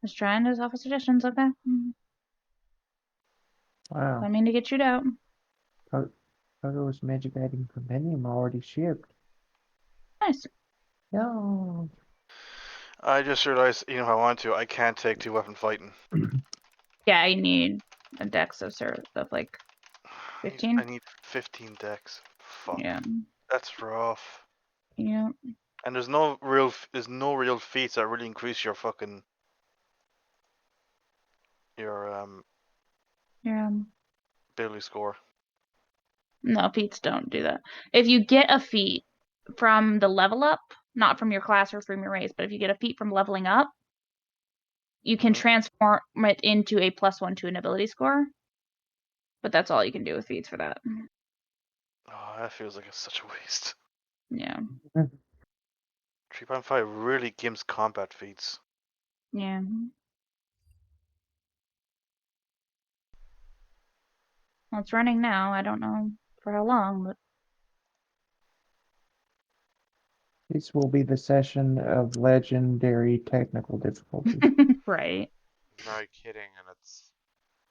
Just trying to offer suggestions, okay? Wow. I mean to get chewed out. Cargo's magic item compendium already shipped. Nice. No. I just realized, even if I want to, I can't take 2-weapon fighting. Yeah, I need a dex of like 15. I need 15 decks. Fuck. Yeah. That's rough. Yeah. And there's no real feats that really increase your fucking your Yeah. ability score. No, feats don't do that. If you get a feat from the level up, not from your class or from your race, but if you get a feat from leveling up, you can transform it into a +1 to an ability score. But that's all you can do with feats for that. Oh, that feels like it's such a waste. Yeah. 3.5 really gives combat feats. Yeah. Well, it's running now. I don't know for how long, but This will be the session of legendary technical difficulty. right. No kidding, and it's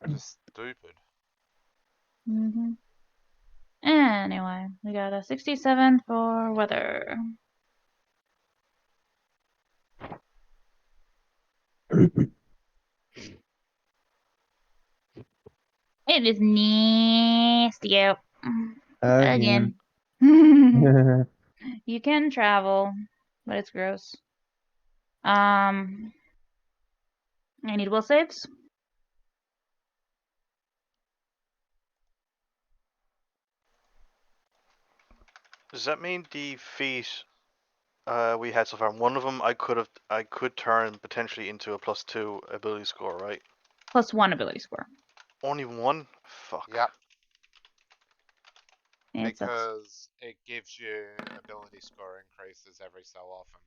just stupid. Anyway, we got a 67 for weather. It is nasty out. Again. You can travel, but it's gross. I need will saves. Does that mean the feat we had so far, one of them I could turn potentially into a +2 ability score, right? +1 ability score. Only one? Fuck. Yep. Yeah, it sucks. Because it gives you ability score increases every so often.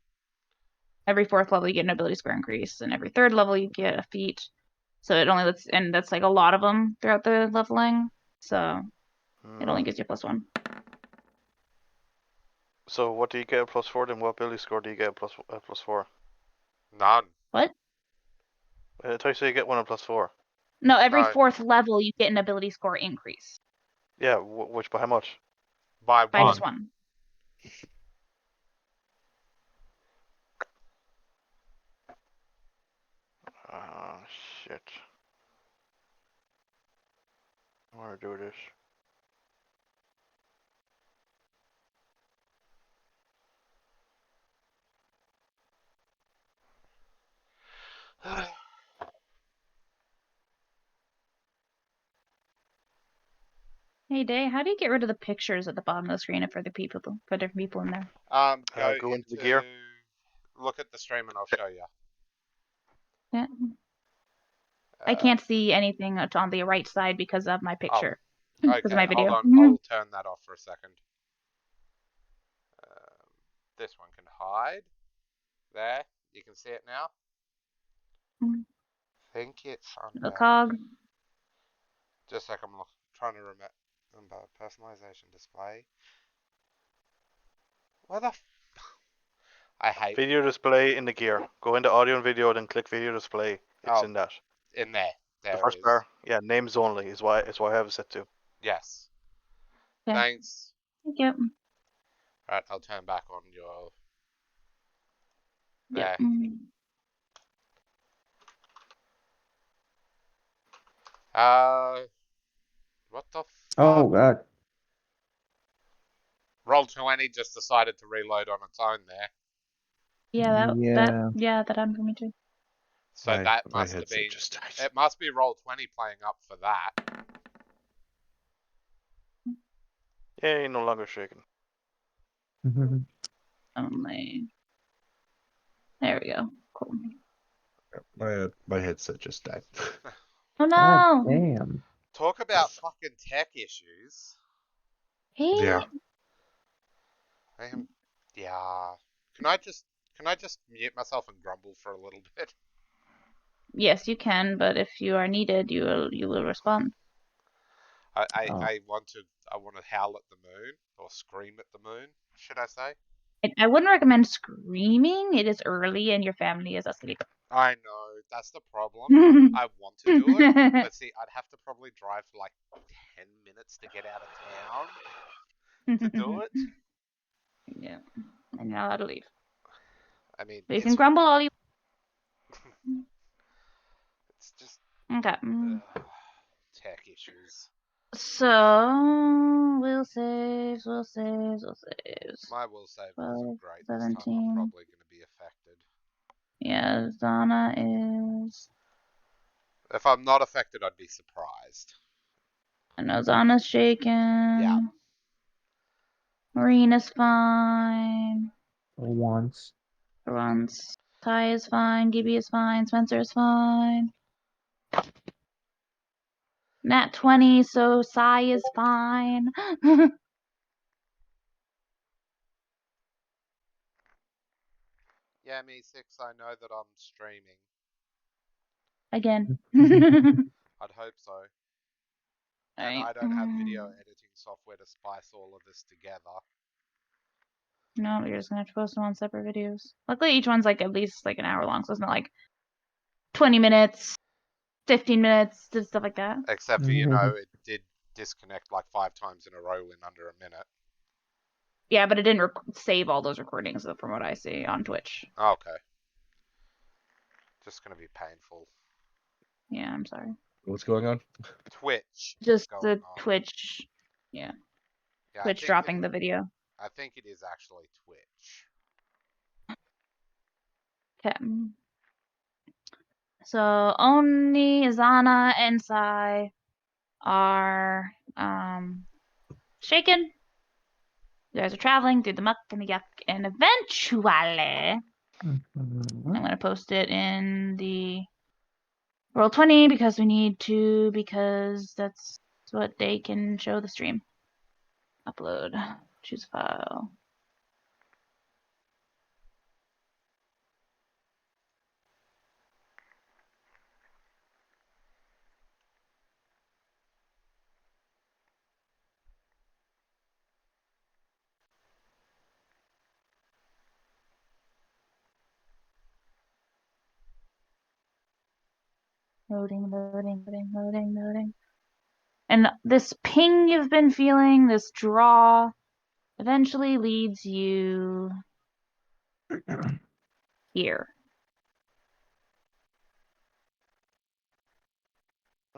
Every 4th level you get an ability score increase, and every 3rd level you get a feat. So it only lets, and that's like a lot of them throughout the leveling. So it only gives you +1. So what do you get a +4 then? What ability score do you get a +4? None. What? I thought you said you get one a +4. No, every No. 4th level you get an ability score increase. Yeah, which by how much? By By one. just 1. Oh shit. I want to do this. Hey, Day, how do you get rid of the pictures at the bottom of the screen for the people, for different people in there? Go into the gear. Look at the stream and I'll show you. Yeah. I can't see anything on the right side because of my picture. Because of Okay, my hold video. on. I'll turn that off for a second. This one can hide. There, you can see it now. I think it's under. The cog. Just like I'm trying to remember personalization display. Where the? I hate Video display in the gear. Go into audio and video, then click video display. It's in that. in there. There The first it is. bar. Yeah, names only is why I have it set to. Yes. Okay. Thanks. Thank you. Right, I'll turn back on your. Yep. There. What the fuck? Oh god. Roll20 just decided to reload on its own there. Yeah, Yeah. that happened for me too. So that My must have headset been. just died. It must be Roll20 playing up for that. Yay, no longer shaking. Only. There we go. Cool. My headset just died. Oh God no! damn. Talk about fucking tech issues. Hey. Yeah. Yeah. Can I just mute myself and grumble for a little bit? Yes, you can, but if you are needed, you will respond. I want to howl at the moon or scream at the moon, should I say? I wouldn't recommend screaming. It is early and your family is asleep. I know, that's the problem. I want to do it, but see, I'd have to probably drive for like 10 minutes to get out of town to do it. Yeah, and you're not allowed to leave. I mean, But you it's can grumble all you. it's just Okay. tech issues. So we'll save. My will save 12, wasn't great this time. 17. I'm probably going to be affected. Yeah, Zana is. If I'm not affected, I'd be surprised. I know Zana's shaken. Yeah. Marina's fine. For once. For once. Ty is fine. Gibby is fine. Spencer is fine. Nat 20, so Sai is fine. Yeah, me6, I know that I'm streaming. Again. I'd hope so. Alright. And I don't have video editing software to spice all of this together. No, you're just gonna have to post them on separate videos. Luckily, each one's like at least like an hour long, so it's not like 20 minutes, 15 minutes, stuff like that. Except for, it did disconnect like 5 times in a row in under a minute. Yeah, but it didn't save all those recordings from what I see on Twitch. Okay. Just gonna be painful. Yeah, I'm sorry. What's going on? Twitch. Just going the on. Twitch. Yeah. Yeah, Twitch dropping the video. I think it is actually Twitch. Okay. So Oni, Izana, and Sai are shaken. You guys are traveling through the muck and the yuck, and eventually I'm gonna post it in the Roll20 because we need to, because that's what they can show the stream. Upload. Choose file. Loading. And this ping you've been feeling, this draw, eventually leads you here.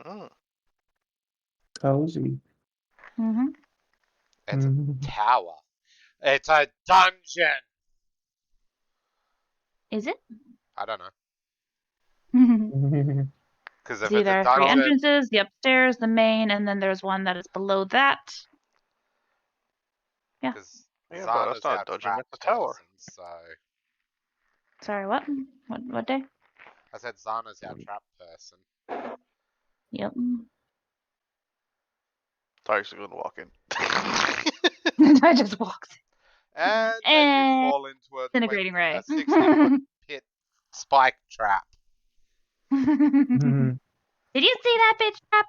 Mm. Cozy. Mm-hmm. It's a tower. It's a dungeon! Is it? I don't know. Mhm. Because if See, it's there a are 3 dungeon... entrances, the upstairs, the main, and then there's one that is below that. Yeah. Because Yeah, but Zana's that's not our a dungeon, trap that's a tower. person, so... Sorry, what? What day? I said Zana's our trap person. Yep. Tyreek's gonna walk in. I just walked. And then you And fall into a disintegrating ray. 60-foot pit spike trap. Mhm. Did you see that bitch trap?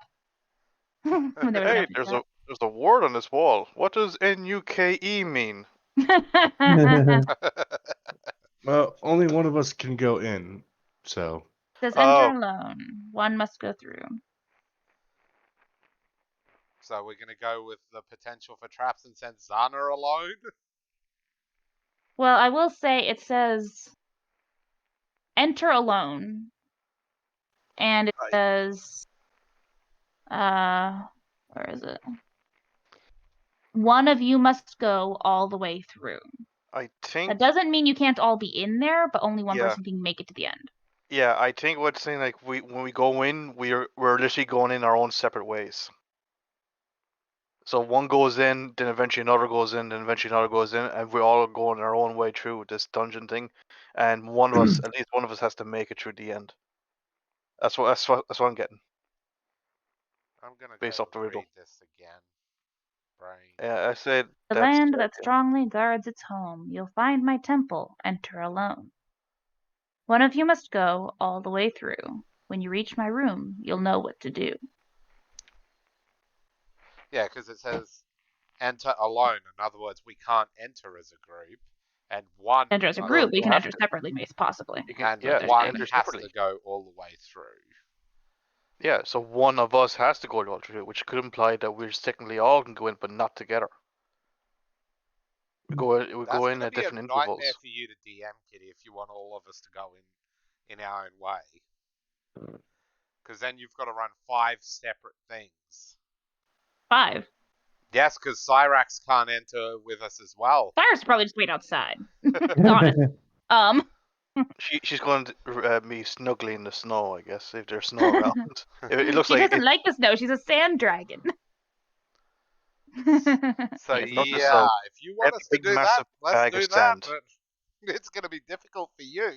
When there was an Hey, empty there's a word on this wall. What does NUKE mean? trap. Well, only one of us can go in, so. Says Oh. enter alone. One must go through. So we're going to go with the potential for traps and send Zana alone? Well, I will say it says enter alone. And it says where is it? One of you must go all the way through. I think. That doesn't mean you can't all be in there, but only one Yeah. person can make it to the end. Yeah, I think what's saying like when we go in, we're literally going in our own separate ways. So one goes in, then eventually another goes in, then eventually another goes in, and we're all going our own way through this dungeon thing. And one of us, at least one of us, has to make it through the end. That's what I'm getting. I'm going to Based go off the riddle. read this again. Brain. Yeah, I said The that's land that strongly guards its home. You'll find my temple. Enter alone. One of you must go all the way through. When you reach my room, you'll know what to do. Yeah, because it says enter alone. In other words, we can't enter as a group. And one Enter as a must- group. We you can have enter to. separately, possibly. You can, and yeah, there's one enter has separately. to go all the way through. Yeah, so one of us has to go to alternate, which could imply that we're technically all can go in, but not together. We go That's in gonna at be a different nightmare intervals. for you to DM, Kitty, if you want all of us to go in our own way. Because then you've got to run 5 separate things. 5. Yes, because Cyrax can't enter with us as well. Cyrus probably just wait outside. Honest. She's going to be snuggly in the snow, I guess, if there's snow around. It looks she like doesn't like the snow. She's a sand dragon. So Yes, notice yeah, so. if you want Get us a to big, do that, massive let's bag do of that. sand. But it's going to be difficult for you.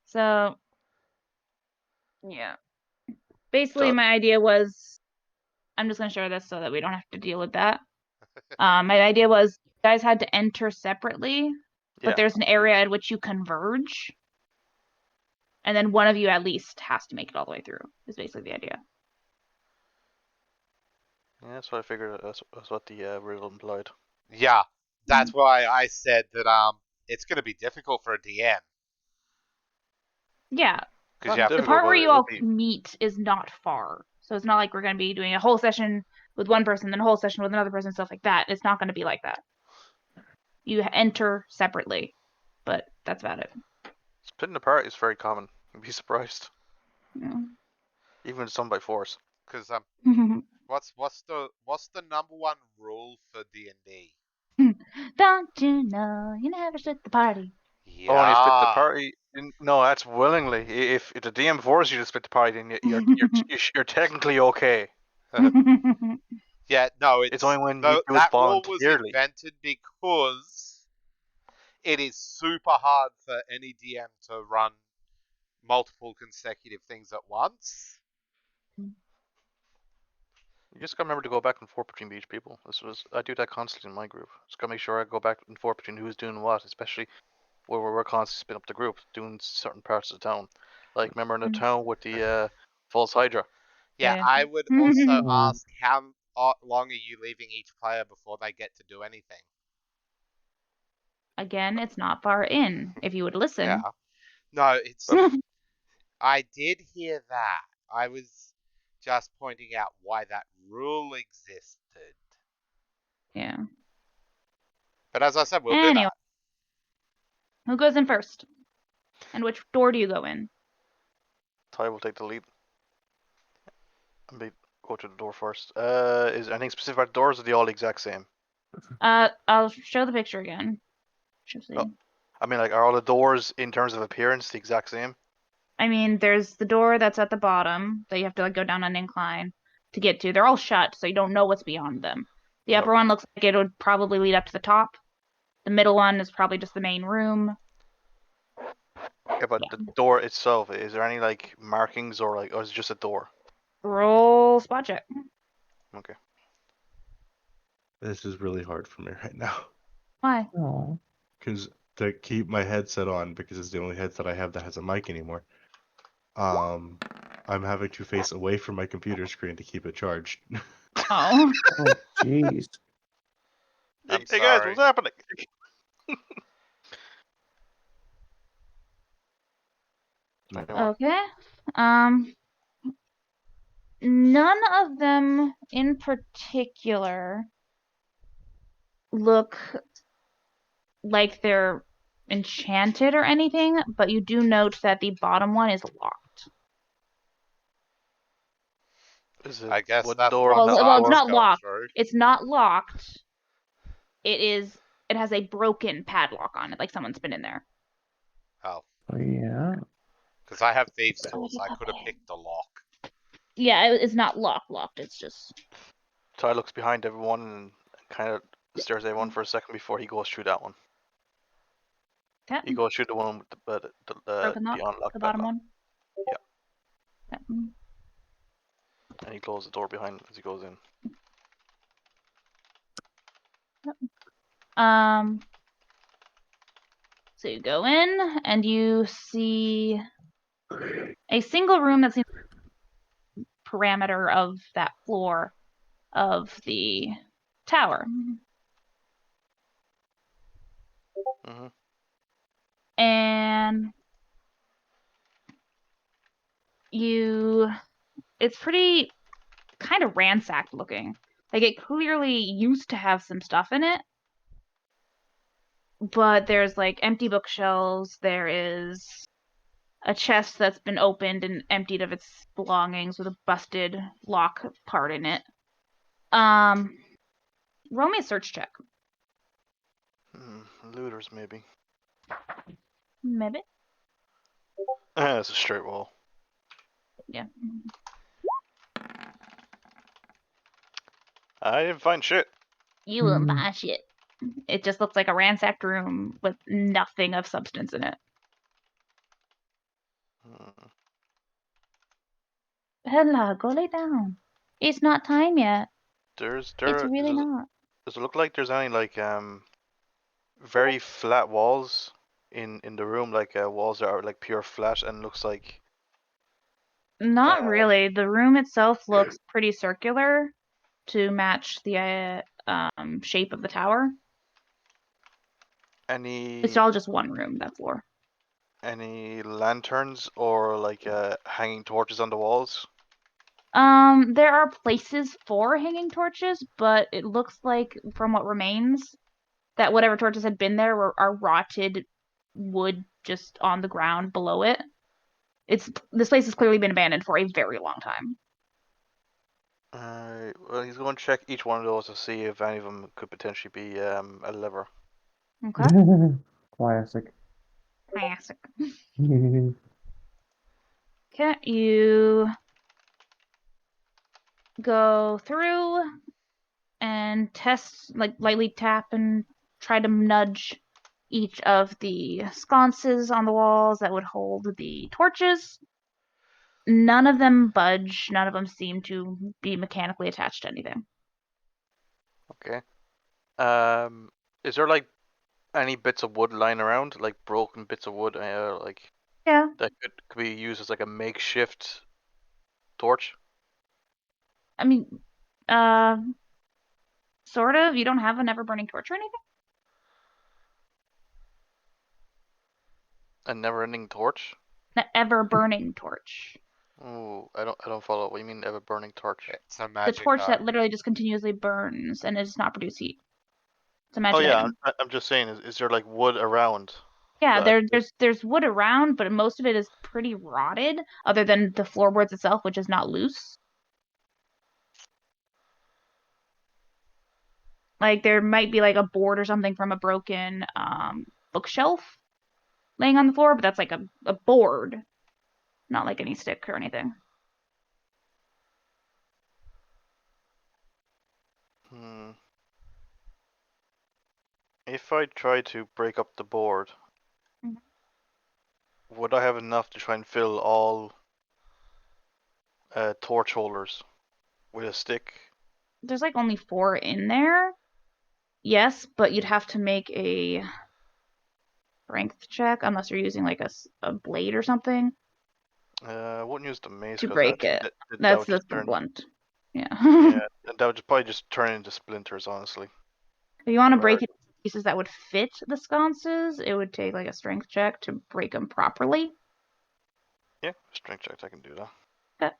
So, yeah. Basically, So- my idea was, I'm just going to share this so that we don't have to deal with that. My idea was you guys had to enter separately, but Yeah. there's an area at which you converge. And then one of you at least has to make it all the way through, is basically the idea. Yeah, that's what I figured. That's what the riddle implied. Yeah, that's why I said that it's going to be difficult for a DM. Yeah. Because you have The to part where but you it would all be- meet is not far. So it's not like we're going to be doing a whole session with one person, then a whole session with another person, stuff like that. It's not going to be like that. You enter separately, but that's about it. Splitting apart is very common. You'd be surprised, Yeah. even if it's done by force. Because what's the number one rule for D&D? Don't you know you never split the party? Yeah. Oh, and you split the party. No, that's willingly. If the DM forces you to split the party, then you're technically okay. Yeah, no, It's only when you do it that rule was voluntarily. invented because it is super hard for any DM to run multiple consecutive things at once. You just gotta remember to go back and forth between each people. I do that constantly in my group. Just gotta make sure I go back and forth between who's doing what, especially where we're constantly splitting up the group, doing certain parts of the town. Like remember in the town with the false hydra. Yeah, Yeah. I would also ask how long are you leaving each player before they get to do anything? Again, it's not far in. If you would listen. Yeah. No, it's. I did hear that. I was just pointing out why that rule existed. Yeah. But as I said, we'll do Anyway. that. Who goes in first? And which door do you go in? Ty will take the lead. And go to the door first. Is there anything specific about the doors, or are they all the exact same? I'll show the picture again. Oh. I mean, like, are all the doors in terms of appearance the exact same? I mean, there's the door that's at the bottom that you have to like go down an incline to get to. They're all shut, so you don't know what's beyond them. The upper one looks like it would probably lead up to the top. The middle one is probably just the main room. Yeah, but the door itself, is there any like markings or is it just a door? Roll spot check. Okay. This is really hard for me right now. Why? Oh. Because to keep my headset on, because it's the only headset I have that has a mic anymore. I'm having to face away from my computer screen to keep it charged. Oh. Oh, jeez. I'm Hey guys, sorry. what's happening? Okay. None of them in particular look like they're enchanted or anything, but you do note that the bottom one is locked. Is it I guess wooden that's door, what metal Well, it's door? not locked. Through. It's not locked. It has a broken padlock on it, like someone's been in there. Oh. Oh, yeah. Because I have thieves' tools. I could have picked a lock. Yeah, it's not locked. It's just. Ty looks behind everyone and kind of stares at everyone for a second before he goes through that one. Okay. He goes through the one with Broken lock, the unlocked the bottom padlock. one. Yeah. Okay. And he closes the door behind him as he goes in. So you go in and you see a single room that's in the parameter of that floor of the tower. Mhm. And it's pretty kind of ransacked looking. Like it clearly used to have some stuff in it, but there's like empty bookshelves. There is a chest that's been opened and emptied of its belongings with a busted lock part in it. Roll me a search check. Looters, maybe. Maybe. It's a straight wall. Yeah. I didn't find shit. You wouldn't buy shit. It just looks like a ransacked room with nothing of substance in it. Hmm. Hella, go lay down. It's not time yet. It's It's really not. Does it look like there's any like very flat walls in the room, like walls that are like pure flat and looks like Not really. The room itself looks pretty circular to match the shape of the tower. It's any all just one room, that floor. lanterns or like hanging torches on the walls. There are places for hanging torches, but it looks like from what remains that whatever torches had been there are rotted wood just on the ground below it. This place has clearly been abandoned for a very long time. Well, he's going to check each one of those to see if any of them could potentially be a lever. Okay. Classic. Classic. Okay, you go through and test, like lightly tap and try to nudge each of the sconces on the walls that would hold the torches. None of them budge. None of them seem to be mechanically attached to anything. Okay. Is there like any bits of wood lying around, like broken bits of wood, like Yeah. that could be used as like a makeshift torch? I mean, sort of. You don't have an ever-burning torch or anything? A never-ending torch? An ever-burning torch. Oh, I don't follow. What do you mean ever burning torch? It's a The magic torch that item. literally just continuously burns and it does not produce heat. It's a Oh magic yeah, item. I'm just saying. Is there like wood around? Yeah, that I there's wood around, but most of it is pretty rotted, other than the floorboards itself, which is not loose. Like there might be like a board or something from a broken bookshelf laying on the floor, but that's like a board, not like any stick or anything. Hmm. If I try to break up the board, Mhm. would I have enough to try and fill all torch holders with a stick? There's like only 4 in there. Yes, but you'd have to make a strength check unless you're using like a blade or something I wouldn't use the mace to because break it. that would That's just the turn. blunt. Yeah. Yeah, that would probably just turn into splinters, honestly. If you want to Right. break it into pieces that would fit the sconces, it would take like a strength check to break them properly. Yeah, strength check. I can do that. Okay.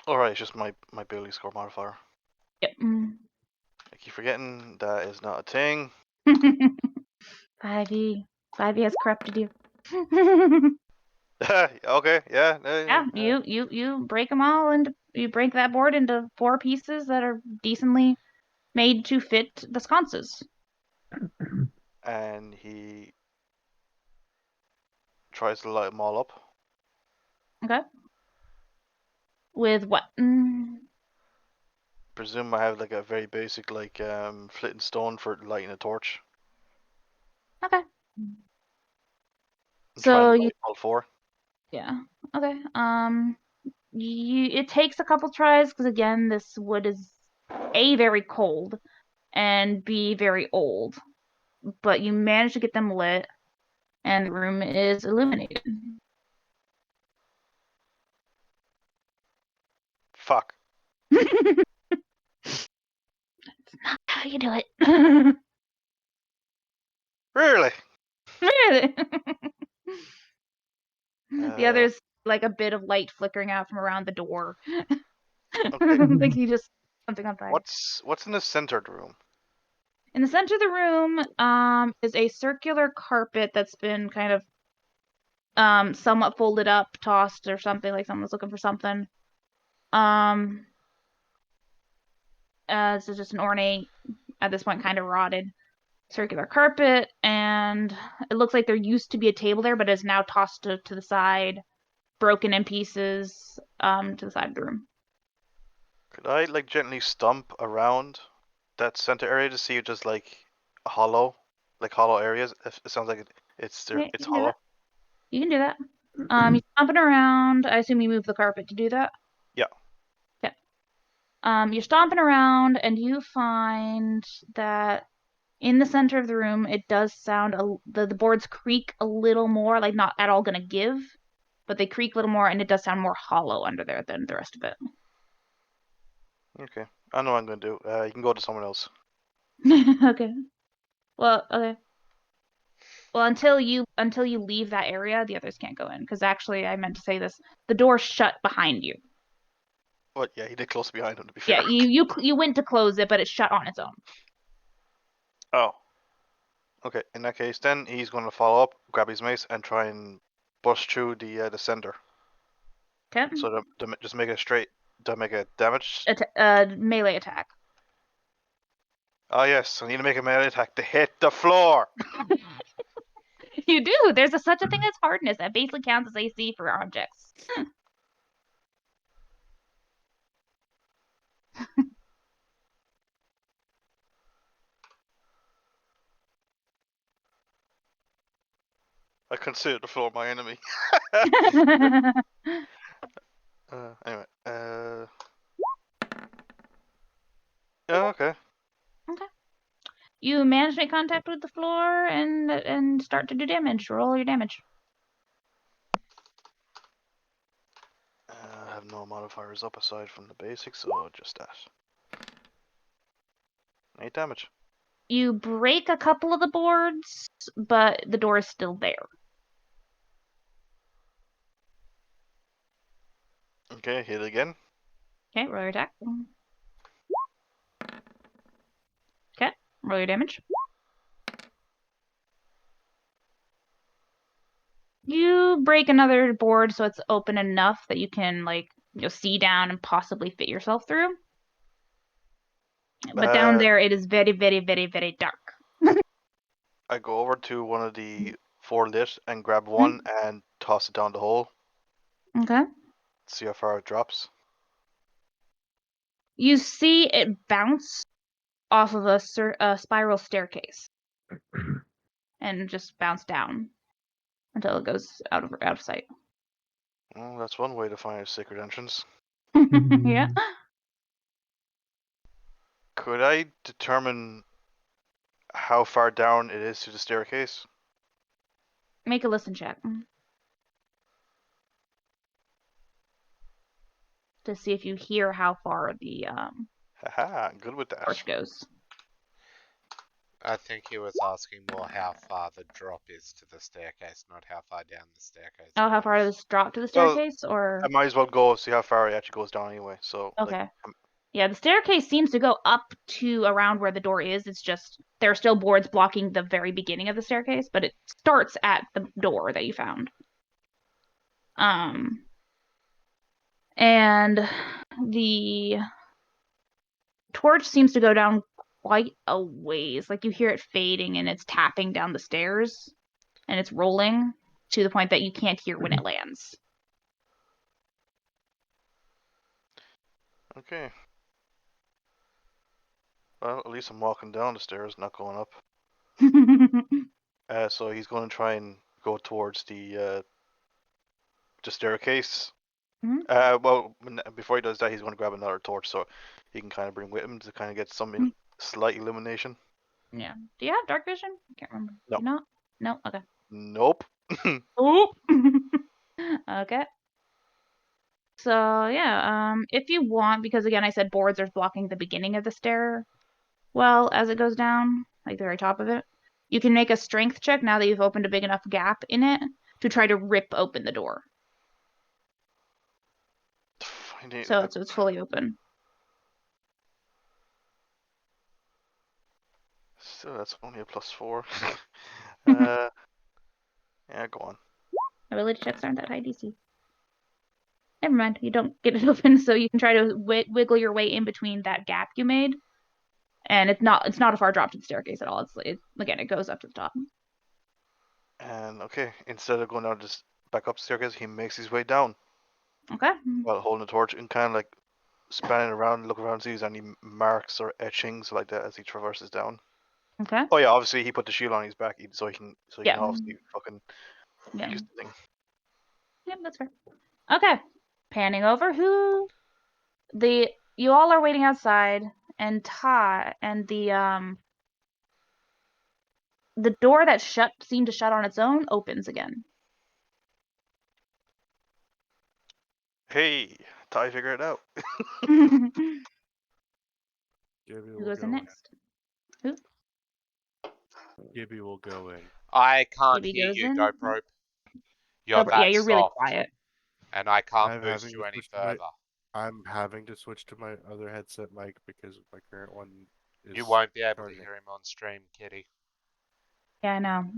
All right, it's just my ability score modifier. Yep. I keep forgetting that is not a thing. 5e. 5e has corrupted you. Okay, yeah. Yeah, you break them all and you break that board into 4 pieces that are decently made to fit the sconces. And he tries to light them all up. Okay. With what? Presume I have like a very basic like flint and stone for lighting a torch. Okay. I'm So trying to you light all 4. yeah. Okay. It takes a couple tries because again, this wood is A, very cold, and B, very old. But you manage to get them lit, and the room is illuminated. Fuck. How you do it? Really? Really? The Uh, other's like a bit of light flickering out from around the door. Okay. Like he just something on fire. What's in the center of the room? In the center of the room, is a circular carpet that's been kind of somewhat folded up, tossed, or something, like someone's looking for something. This is just an ornate, at this point, kind of rotted circular carpet, and it looks like there used to be a table there, but is now tossed to the side, broken in pieces, to the side of the room. Could I like gently stomp around that center area to see if there's like hollow areas? If it sounds like it's there, Yeah, you it's can do hollow. that. You can do that. You're stomping around. I assume you move the carpet to do that. Yeah. Okay. You're stomping around, and you find that in the center of the room, it does sound the boards creak a little more, like not at all gonna give, but they creak a little more, and it does sound more hollow under there than the rest of it. Okay. I know what I'm gonna do. You can go to someone else. Okay. Well, okay. Well, until you leave that area, the others can't go in. Because actually, I meant to say this: the door's shut behind you. But yeah, he did close behind him to be Yeah, fair. you went to close it, but it's shut on its own. Oh. Okay. In that case, then he's gonna follow up, grab his mace, and try and bust through the center. Okay. So to just make it straight, to make a damage. Melee attack. Oh yes, I need to make a melee attack to hit the floor. You do. There's such a thing as hardness that basically counts as AC for objects. I consider the floor my enemy. Anyway. Yeah. Okay. Okay. You manage to make contact with the floor and start to do damage. Roll your damage. I have no modifiers up aside from the basics, so just that. 8 damage. You break a couple of the boards, but the door is still there. Okay, hit again. Okay, roll your attack. Okay, roll your damage. You break another board so it's open enough that you can see down and possibly fit yourself through. But down there it is very, very, very, very dark. I go over to one of the 4 lit and grab one and toss it down the hole. Okay. See how far it drops. You see it bounce off of a spiral staircase and just bounce down until it goes out of sight. Well, that's one way to find a secret entrance. Yeah. Could I determine how far down it is to the staircase? Make a listen check to see if you hear how far the Haha, good with that. torch goes. I think he was asking more how far the drop is to the staircase, not how far down the staircase. Oh, how far does this drop to the Well, staircase, or? I might as well go see how far it actually goes down anyway. So Okay. like, Yeah, the staircase seems to go up to around where the door is. It's just there are still boards blocking the very beginning of the staircase, but it starts at the door that you found. And the torch seems to go down quite a ways. Like you hear it fading and it's tapping down the stairs and it's rolling to the point that you can't hear when it lands. okay. Well, at least I'm walking down the stairs, not going up. So he's going to try and go towards the staircase. Well, before he does that, he's going to grab another torch so he can kind of bring with him to kind of get some slight illumination. Yeah. Do you have dark vision? I can't remember. No. Do you not? No? Okay. Nope. Oh. Okay. So yeah, if you want, because again I said boards are blocking the beginning of the stair, well, as it goes down, like the very top of it, you can make a strength check now that you've opened a big enough gap in it to try to rip open the door. So it's fully open. So that's only a +4. Yeah, go on. Ability checks aren't that high DC. Never mind, you don't get it open, so you can try to wiggle your way in between that gap you made, and it's not a far drop to the staircase at all. Again, it goes up to the top. And okay, instead of going down just back up the staircase, he makes his way down Okay. while holding the torch and kind of like spanning around, looking around, sees any marks or etchings like that as he traverses down. Okay. Oh yeah, obviously he put the shield on his back so he can Yeah. obviously fucking Yeah. use the thing. Yep, that's fair. Okay. Panning over, you all are waiting outside, and the door that seemed to shut on its own opens again. Hey, Ty figured it out. Who Gibby will goes in go in. next? Who? Gibby will go in. I can't Gibby hear goes you, in. Dope Rope. You're Yeah, that you're really soft, quiet. and I can't I'm boost having you to any switch to my- further. I'm having to switch to my other headset mic because my current one is. You won't be able charging. to hear him on stream, Kitty. Yeah, I know.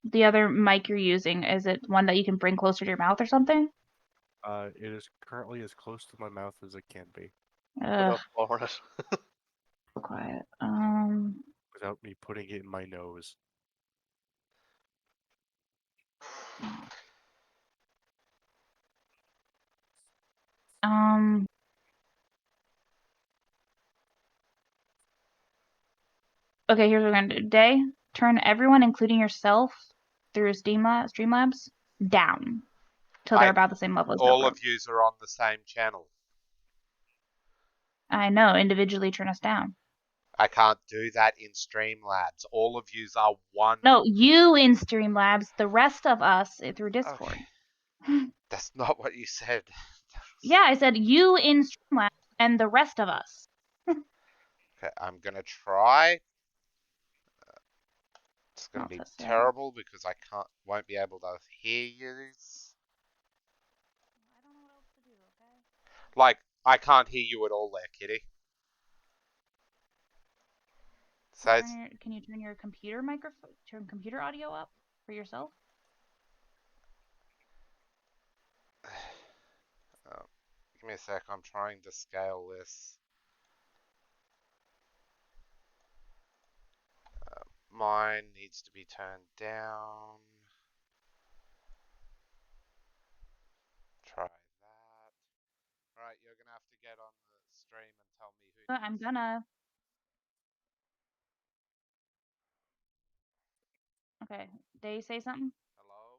The other mic you're using, is it one that you can bring closer to your mouth or something? It is currently as close to my mouth as it can be Put up Hornet. Quiet. without me putting it in my nose. Okay, here's what we're gonna do. Day, turn everyone, including yourself, through Streamlabs, down till they're about the same level as All GoPro. of yous are on the same channel. I know, individually turn us down. I can't do that in Streamlabs. All of yous are one. No, you in Streamlabs, the rest of us through Discord. Okay. That's not what you said. Yeah, I said you in Streamlabs and the rest of us. Okay, I'm gonna try. It's gonna be Test it. terrible because I won't be able to hear yous. I don't know what else to do, okay? Like, I can't hear you at all there, Kitty. So Can you turn your computer computer audio up for yourself? give me a sec, I'm trying to scale this. Mine needs to be turned down. Try that. Alright, you're gonna have to get on the stream and tell me who. I'm gonna. Okay, they say something? Hello?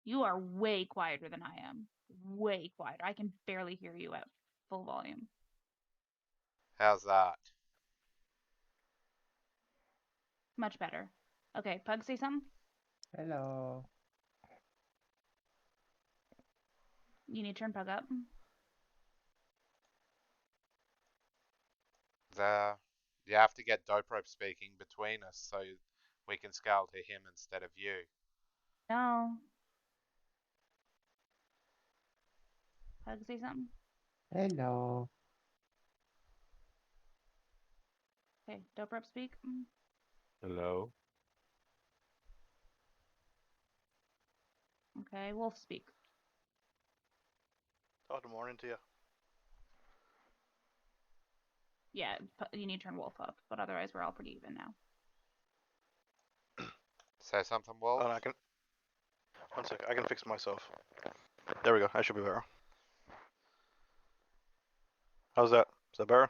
You are way quieter than I am. Way quieter. I can barely hear you at full volume. How's that? Much better. Okay, Pug, say something? Hello. You need to turn Pug up. You have to get Dope Rope speaking between us so we can scale to him instead of you. No. Pug, say something? Hello. Okay, Dope Rope speak. Hello. Okay, Wolf speak. Good morning to you. Yeah, you need to turn Wolf up, but otherwise we're all pretty even now. Say something, Wolf? Oh, I can. One sec, I can fix myself. There we go. I should be better. How's that? Is that better?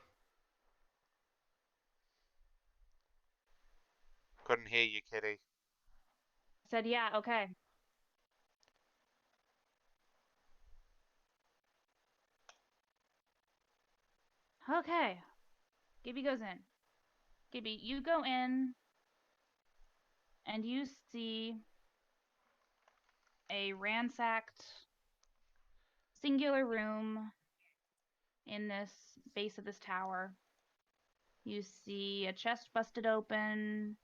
Couldn't hear you, Kitty. I said, yeah, okay. Okay. Gibby goes in. Gibby, you go in and you see a ransacked singular room in this base of this tower. You see a chest busted open.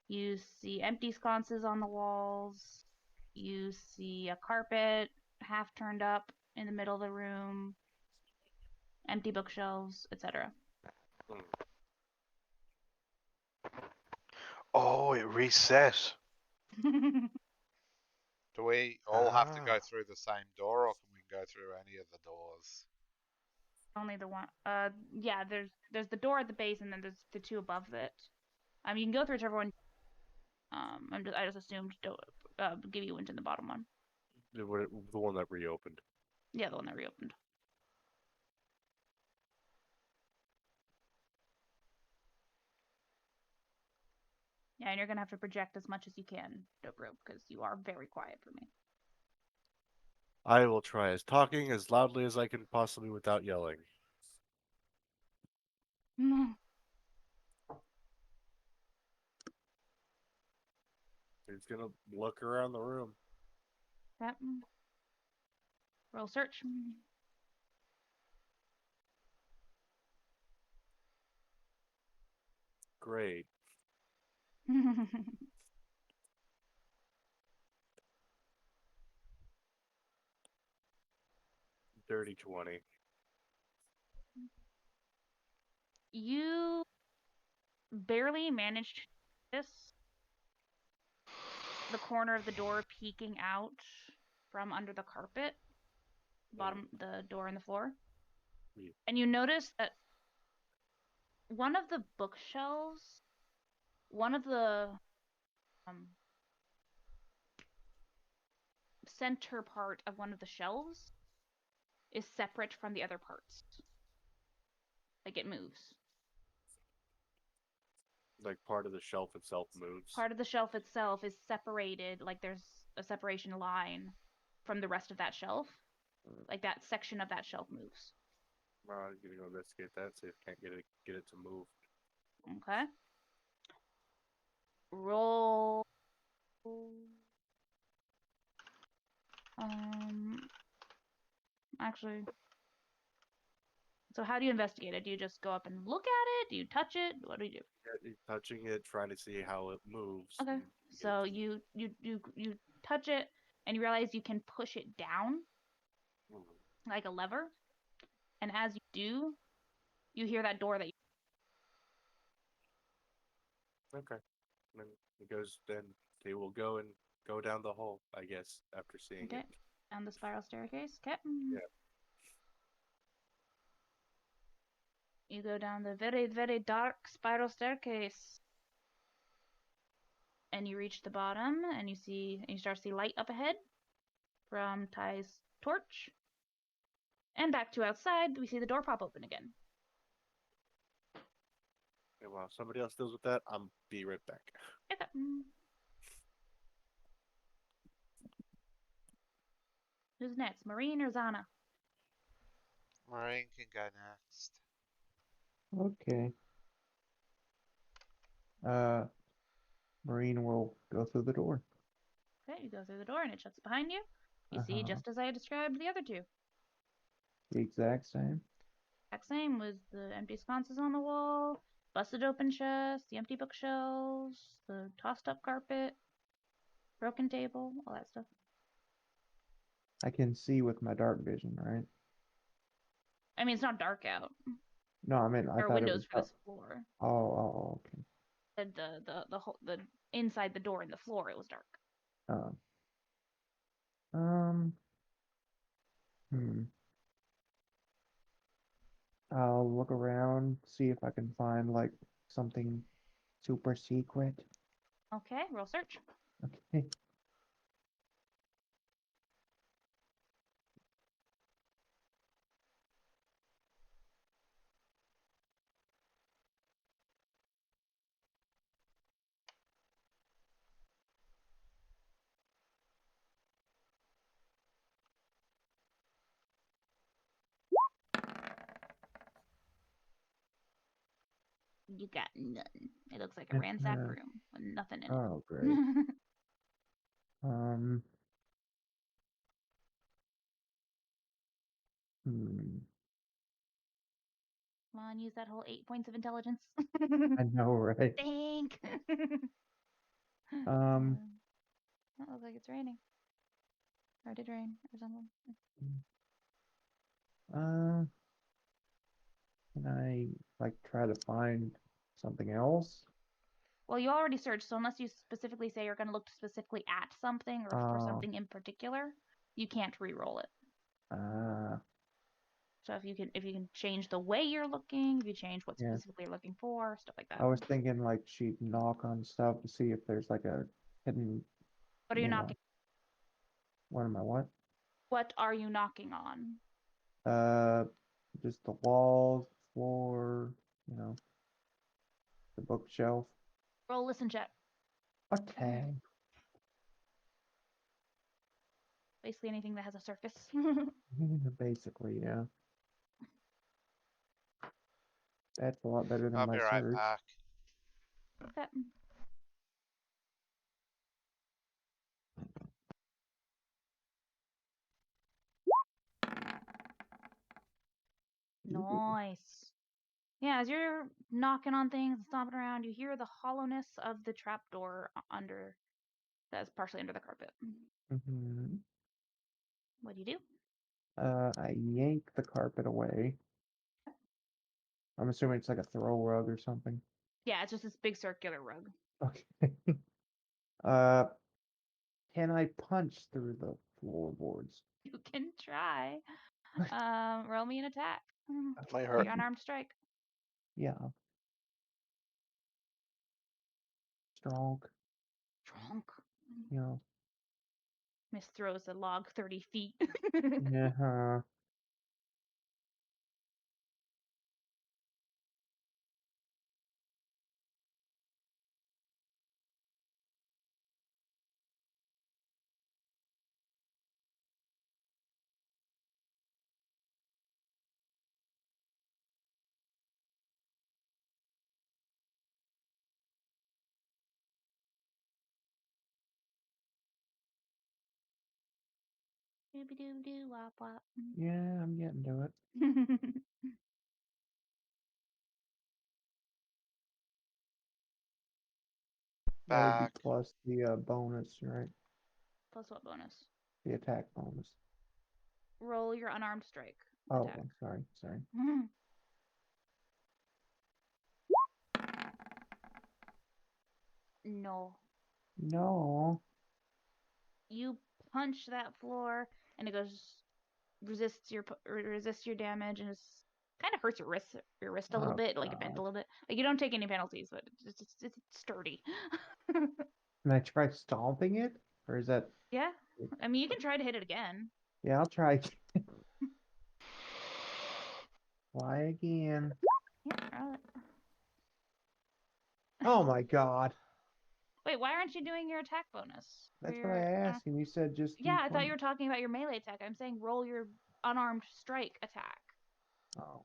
You see empty sconces on the walls. You see a carpet half turned up in the middle of the room. Empty bookshelves, etc. Oh, it reset. Do we all have to go through the same door, or can we go through any of the doors? Only the one. Yeah. There's the door at the base, and then there's the two above it. You can go through whichever one. I just assumed give you went in the bottom one. The one that reopened. Yeah, the one that reopened. Yeah, and you're gonna have to project as much as you can, Dobro, because you are very quiet for me. I will try talking as loudly as I can possibly without yelling. He's gonna look around the room. That. Roll search. Great. Dirty 20. You barely managed this. The corner of the door peeking out from under the carpet, the door in the floor. Yeah. And you notice that one of the bookshelves, one of the center part of one of the shelves is separate from the other parts. Like it moves. Like part of the shelf itself moves. Part of the shelf itself is separated, like there's a separation line from the rest of that shelf. Like that section of that shelf moves. I'm gonna go investigate that, see if I can't get it to move. Okay. Roll. Actually. So how do you investigate it? Do you just go up and look at it? Do you touch it? What do you do? Yeah, touching it, trying to see how it moves. Okay. So you touch it and you realize you can push it down like a lever. And as you do, you hear that door that you... Okay. Then it goes, then they will go down the hole, I guess, after seeing Okay. it. Down the spiral staircase. Okay. Yeah. You go down the very, very dark spiral staircase. And you reach the bottom and you start to see light up ahead from Ty's torch. And back to outside, we see the door pop open again. And while somebody else deals with that, I'm be right back. Okay. Who's next, Marine or Zana? Marine can go next. Okay. Marine will go through the door. Okay, you go through the door and it shuts behind you. You see, just as I described the other two. The exact same. Exact same with the empty sconces on the wall, busted open chest, the empty bookshelves, the tossed up carpet, broken table, all that stuff. I can see with my dark vision, right? I mean, it's not dark out. No, I mean I There are thought it windows was. for this floor. Oh, okay. The inside the door and the floor, it was dark. Um. I'll look around, see if I can find like something super secret. Okay, roll search. Okay. You got nothing. It looks like a ransacked room with nothing in it. Oh, great. Um. Hmm. Come on, use that whole 8 points of intelligence. I know, right? Think. That looks like it's raining. Or it did rain or something. Can I like try to find something else? Well, you already searched, so unless you specifically say you're going to look specifically at something or for something in particular, you can't re-roll it. So if you can change the way you're looking, if you change what Yeah. specifically you're looking for, stuff like that. I was thinking like she'd knock on stuff to see if there's like a hidden. What are you knocking? What am I? What? What are you knocking on? Just the walls, floor, you know, the bookshelf. Roll listen check. Okay. Basically anything that has a surface. Basically, yeah. That's a lot better than I'll my be right search. back. Okay. Nice. Yeah, as you're knocking on things and stomping around, you hear the hollowness of the trapdoor under that's partially under the carpet. Mm-hmm. What do you do? I yank the carpet away. I'm assuming it's like a throw rug or something. Yeah, it's just this big circular rug. Okay. Uh, can I punch through the floorboards? You can try. Roll me an attack. That might For hurt. your unarmed strike. Yeah. Strong. Drunk. You know. Miss throws a log 30 feet. Yeah. Dooby doo doo wop wop. Yeah, I'm getting to it. That would be Back. plus the bonus, right? Plus what bonus? The attack bonus. Roll your unarmed strike Oh, attack. I'm sorry. No. No. You punch that floor and it goes resists your damage, and it's kind of hurts your wrist a little Oh, bit, like it bent a God. little bit. Like you don't take any penalties, but it's sturdy. Can I try stomping it? Or is that... Yeah, I mean you can try to hit it again. Yeah, I'll try. Try again. Yeah. Oh my God. Wait, why aren't you doing your attack bonus? That's what I asked, and you said just Yeah, I thought D20. you were talking about your melee attack. I'm saying roll your unarmed strike attack. Oh,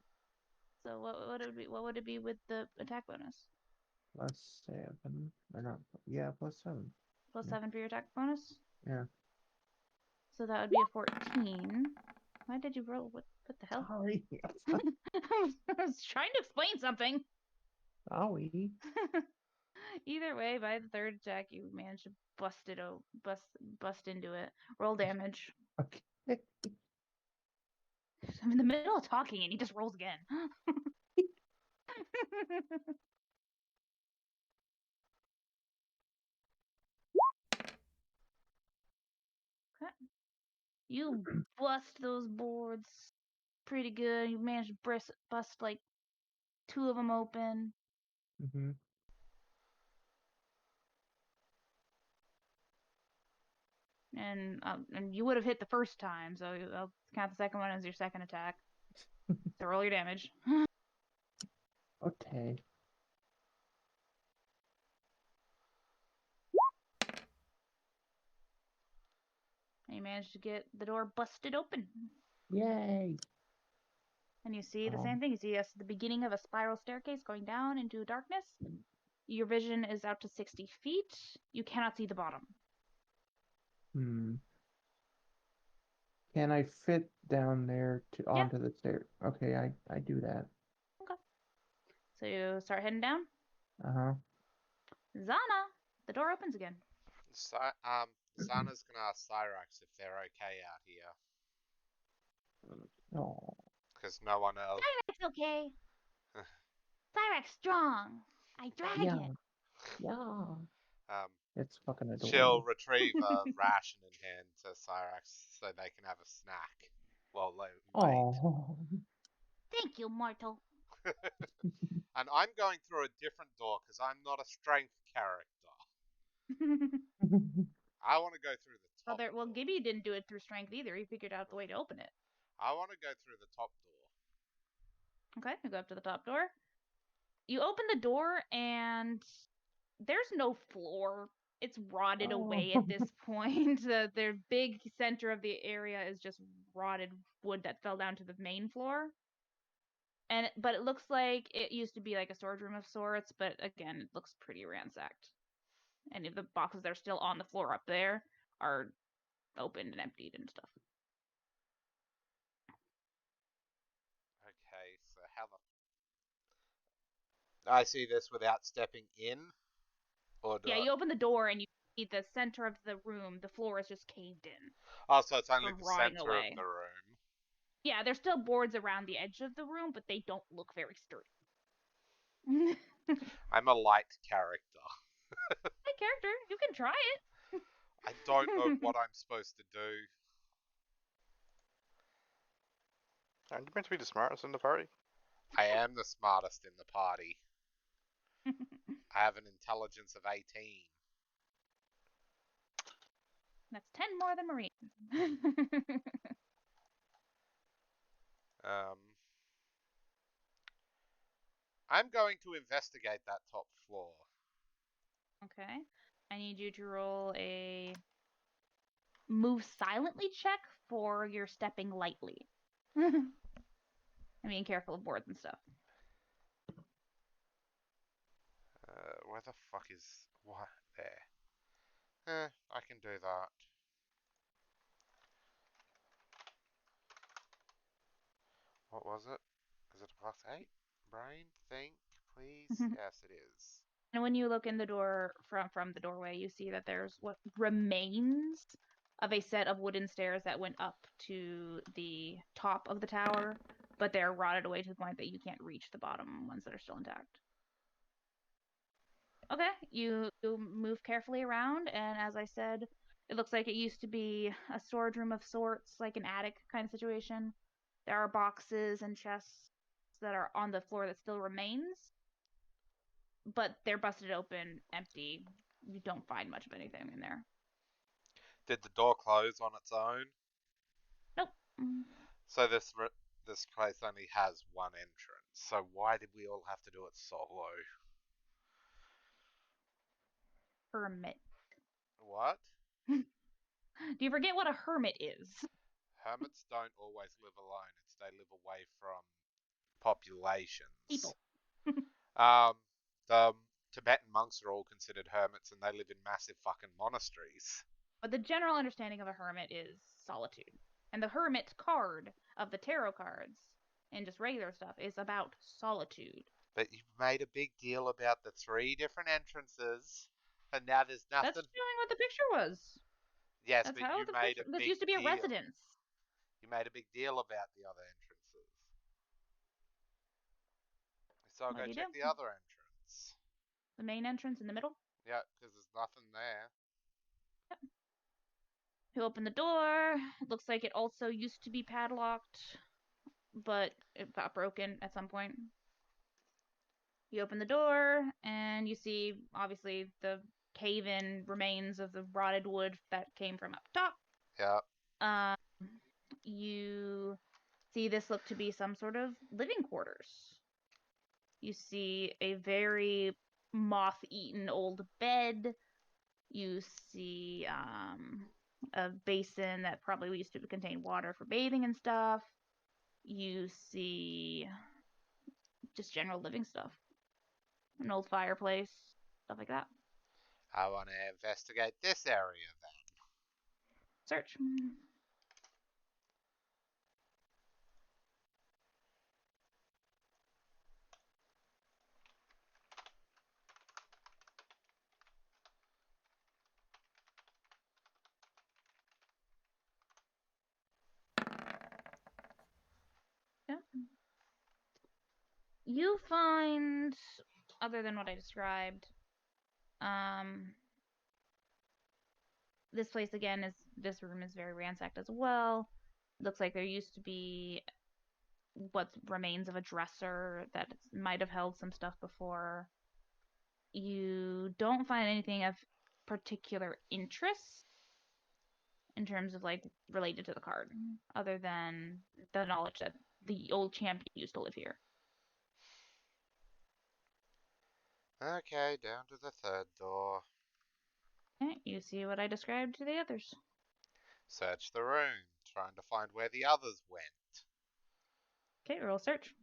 So what would it be? What would it be with the attack bonus? +7. Or not. Yeah, +7. Plus Yeah. 7 for your attack bonus. Yeah. So that would be a 14. Why did you roll? What the hell? Sorry. I was trying to explain something. Sorry. Either way, by the third attack, you managed to bust into it. Roll damage. Okay. I'm in the middle of talking and he just rolls again. Okay. You bust those boards pretty good. You managed to bust like 2 of them open. Mm-hmm. And you would have hit the first time, so I'll count the second one as your second attack. So roll your damage. Okay. And you managed to get the door busted open. Yay. And you see the Oh. same thing. You see the beginning of a spiral staircase going down into darkness. Your vision is out to 60 feet. You cannot see the bottom. Can I fit down there onto the stairs? Okay, I do that. Okay. So you start heading down. Uh-huh. Zana, the door opens again. So, Zana's gonna ask Cyrax if they're okay out here, Oh. because no one else. Cyrax, okay. Cyrax, strong. I drag Yeah. it. Yeah. Um, It's fucking she'll adorable. retrieve a ration in hand to Cyrax so they can have a snack while they wait. Oh. Thank you, mortal. And I'm going through a different door because I'm not a strength character. I want to go through the top Well, door. Gibby didn't do it through strength either. He figured out the way to open it. I want to go through the top door. Okay, you go up to the top door. You open the door and there's no floor. It's rotted away at this point. The big center of the area is just rotted wood that fell down to the main floor. But it looks like it used to be like a storage room of sorts, but again, it looks pretty ransacked. Any of the boxes that are still on the floor up there are opened and emptied and stuff. Okay, so how the... I see this without stepping in? Or do Yeah, I... you open the door and you see the center of the room. The floor is just caved in Oh, so it's only from the rotting center of away. the room. Yeah, there's still boards around the edge of the room, but they don't look very sturdy. I'm a light character. My character, you can try it. I don't know what I'm supposed to do. Aren't you meant to be the smartest in the party? I am the smartest in the party. I have an intelligence of 18. That's 10 more than Marine. I'm going to investigate that top floor. Okay. I need you to roll a move silently check for your stepping lightly. I mean, careful of boards and stuff. Where the fuck is... What? There. I can do that. What was it? Is it a +8? Brain, think, please? Yes, it is. And when you look in the door from the doorway, you see that there's what remains of a set of wooden stairs that went up to the top of the tower, but they're rotted away to the point that you can't reach the bottom ones that are still intact. Okay, you move carefully around, and as I said, it looks like it used to be a storage room of sorts, like an attic kind of situation. There are boxes and chests that are on the floor that still remains, but they're busted open, empty. You don't find much of anything in there. Did the door close on its own? Nope. So this place only has one entrance. So why did we all have to do it solo? Hermit. What? Do you forget what a hermit is? Hermits don't always live alone. They live away from populations. People. The Tibetan monks are all considered hermits and they live in massive fucking monasteries. But the general understanding of a hermit is solitude. And the hermit card of the tarot cards and just regular stuff is about solitude. But you made a big deal about the 3 different entrances, and now there's nothing. That's showing what the picture was. Yes, That's but how you the made picture. a big This used to be a deal. residence. You made a big deal about the other entrances. So I'll What go do you check do? the other entrance. The main entrance in the middle. Yeah, because there's nothing there. Yep. You open the door. It looks like it also used to be padlocked, but it got broken at some point. You open the door, and you see, obviously, the cave-in remains of the rotted wood that came from up top. Yeah. You see this look to be some sort of living quarters. You see a very moth-eaten old bed. You see a basin that probably used to contain water for bathing and stuff. you see just general living stuff. An old fireplace, stuff like that. I want to investigate this area then. Search. Yeah. You find, other than what I described, this place again this room is very ransacked as well. Looks like there used to be what remains of a dresser that might have held some stuff before. You don't find anything of particular interest in terms of like related to the card, other than the knowledge that the old champion used to live here. Okay, down to the third door. Okay, you see what I described to the others. Search the room, trying to find where the others went. Okay, roll search.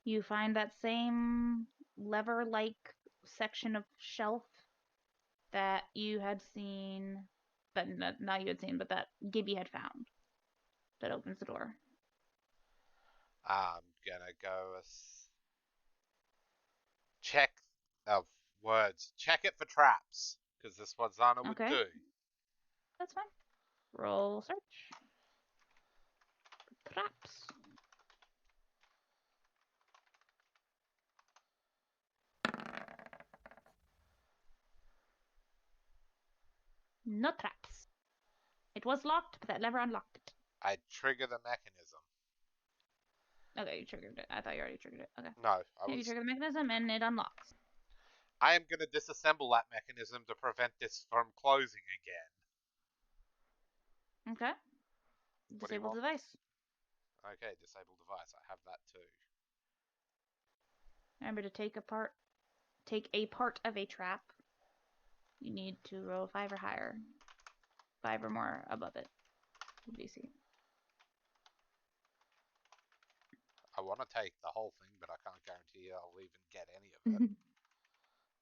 You find that same lever-like section of shelf that you had seen, that not you had seen, but that Gibby had found. That opens the door. I'm gonna go check of words. Check it for traps, because this what Zana would Okay. do. That's fine. Roll search. Traps. No traps. It was locked, but that lever unlocked it. I trigger the mechanism. Okay, you triggered it. I thought you already triggered it. Okay. No, Yeah, you trigger the mechanism and it unlocks. I am gonna disassemble that mechanism to prevent this from closing again. Okay. What do you Disable want? device. Okay, disable device. I have that too. Remember to take a part of a trap. You need to roll 5 or higher. 5 or more above it. DC. I want to take the whole thing, but I can't guarantee I'll even get any of it.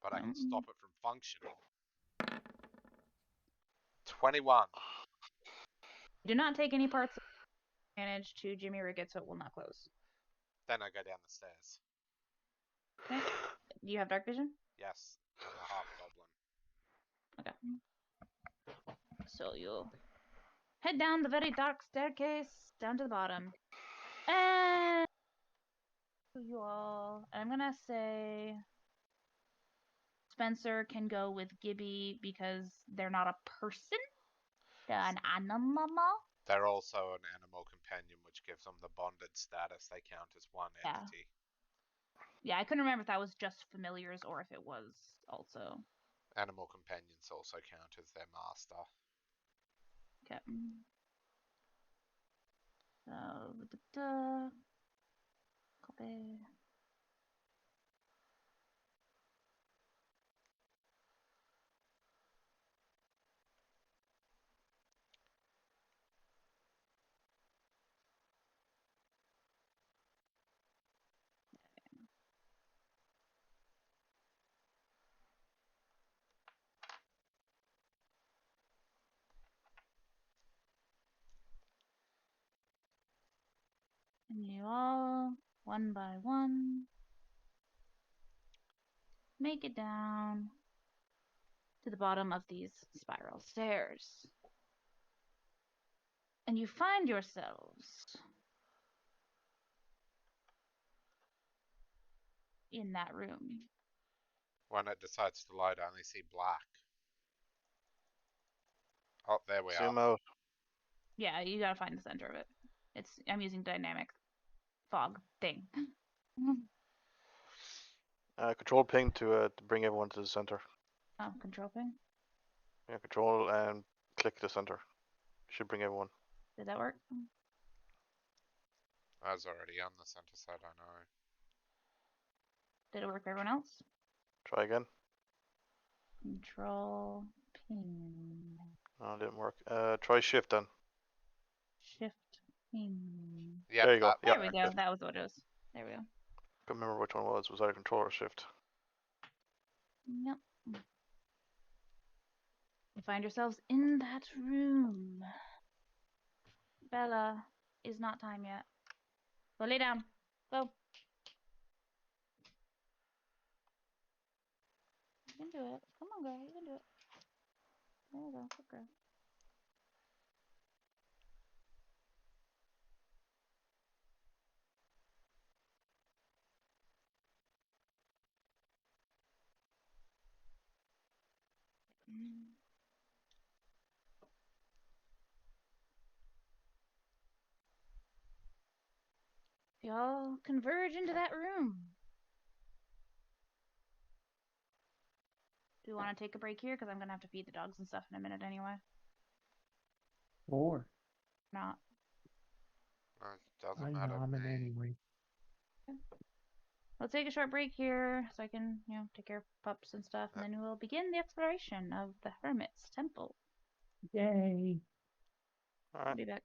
But I can stop it from functioning. 21. Do not take any parts of advantage to Jimmy Ricketts, so it will not close. Then I go down the stairs. Okay. Do you have dark vision? Yes, I'm a half goblin. Okay. So you'll head down the very dark staircase down to the bottom. And you all, I'm gonna say Spencer can go with Gibby because they're not a person. They're an animal. They're also an animal companion, which gives them the bonded status. They count as one Yeah. entity. Yeah, I couldn't remember if that was just familiars or if it was also. Animal companions also count as their master. Okay. So, copy. And you all, one by one, make it down to the bottom of these spiral stairs. And you find yourselves in that room. When it decides to load, I only see black. Oh, there we Zoom are. out. Yeah, you gotta find the center of it. I'm using dynamic fog thing. Control ping to bring everyone to the center. Oh, control ping. Yeah, control and click the center. Should bring everyone. Did that work? I was already on the center side, I know. Did it work for everyone else? Try again. Control ping. No, it didn't work. Try shift then. Shift ping. Yep, There you go. that Yeah. There we go. That was what it was. There we go. Can't remember which one it was. Was either control or shift? Yep. You find yourselves in that room. Bella, is not time yet. Go lay down. Go. You can do it. Come on, girl. You can do it. There you go. Good girl. Y'all converge into that room. Do you want to take a break here? Because I'm going to have to feed the dogs and stuff in a minute anyway. Or Not. it doesn't I matter know to I'm in me. anyway. We'll take a short break here so I can, take care of pups and stuff, and then we'll begin the exploration of the Hermit's temple. Yay! All I'll right. be back.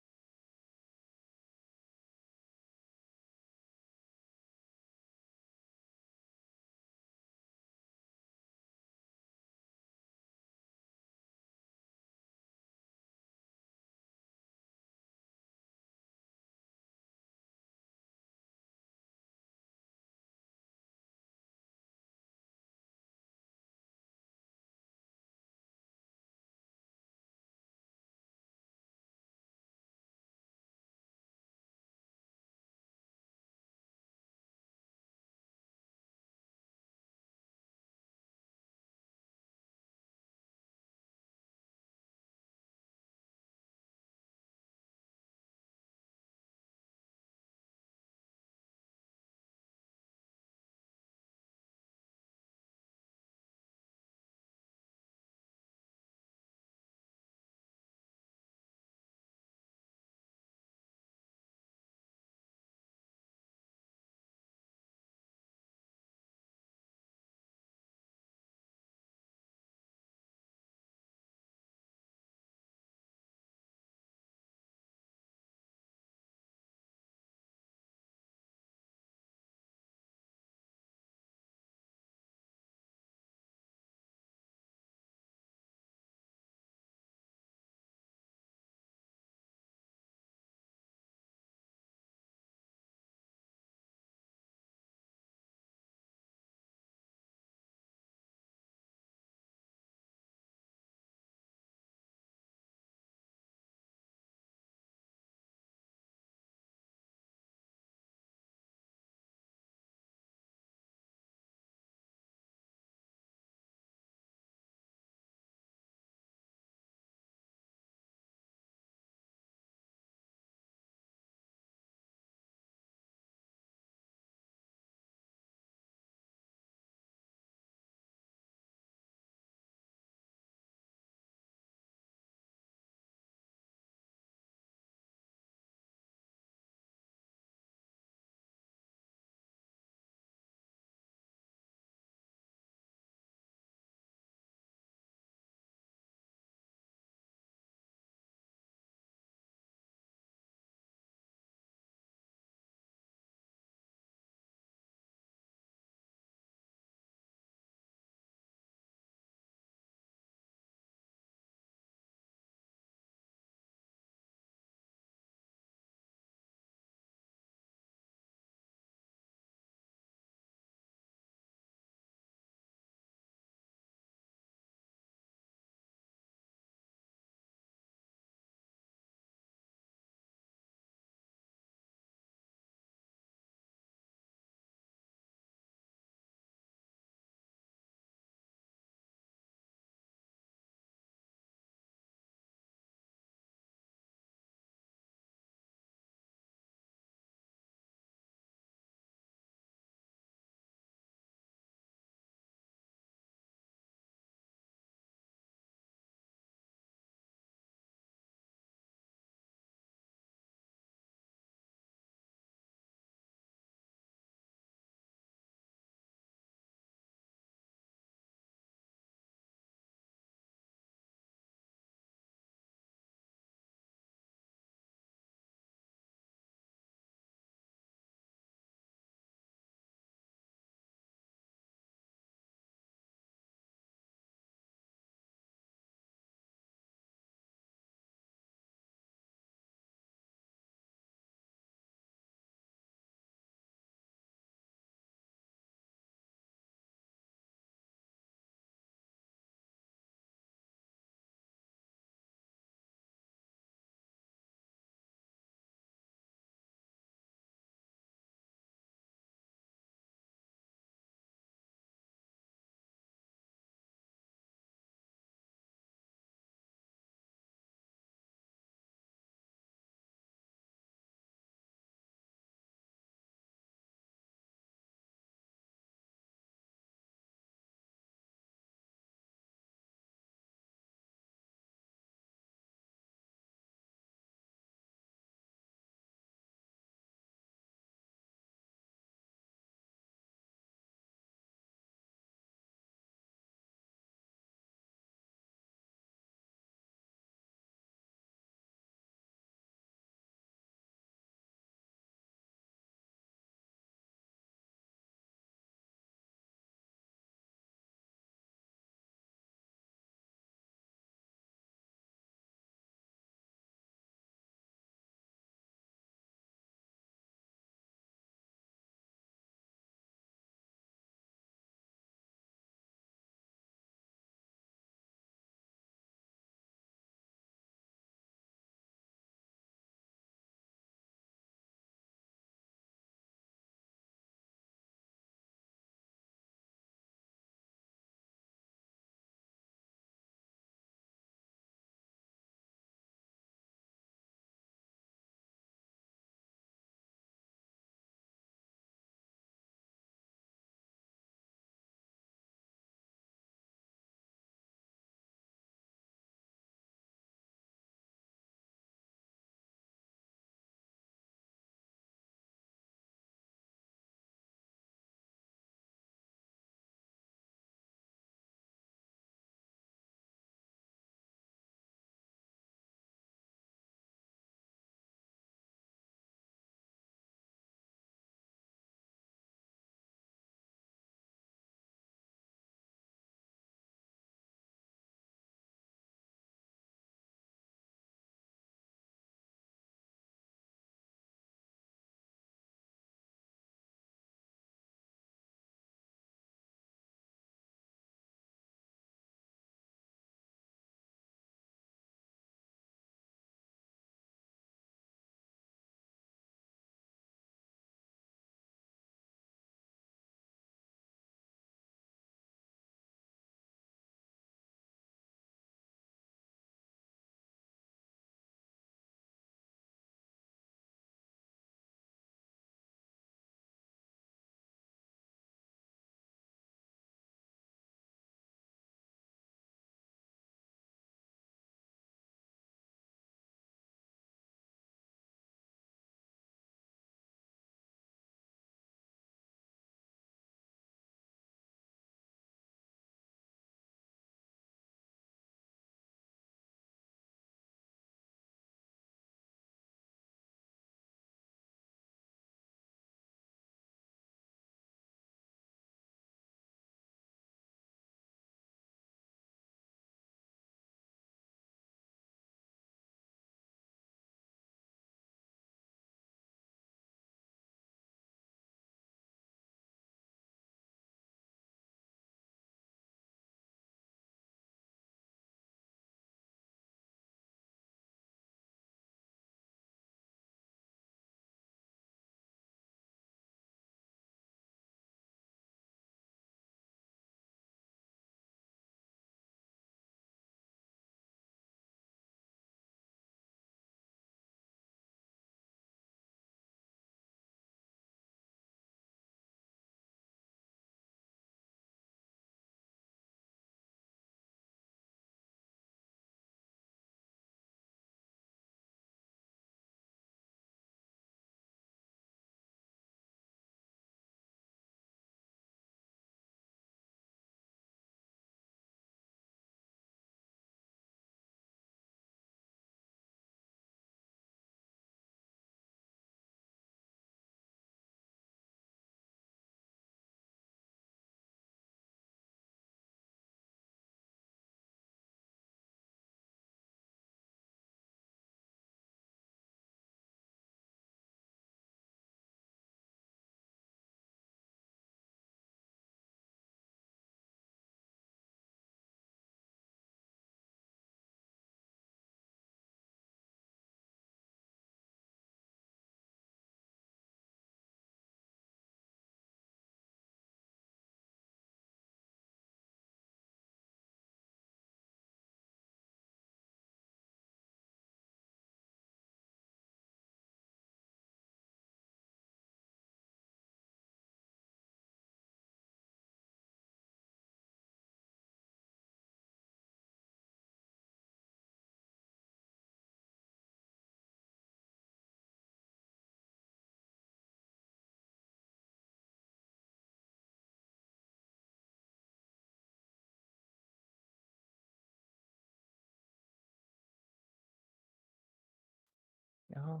Oh,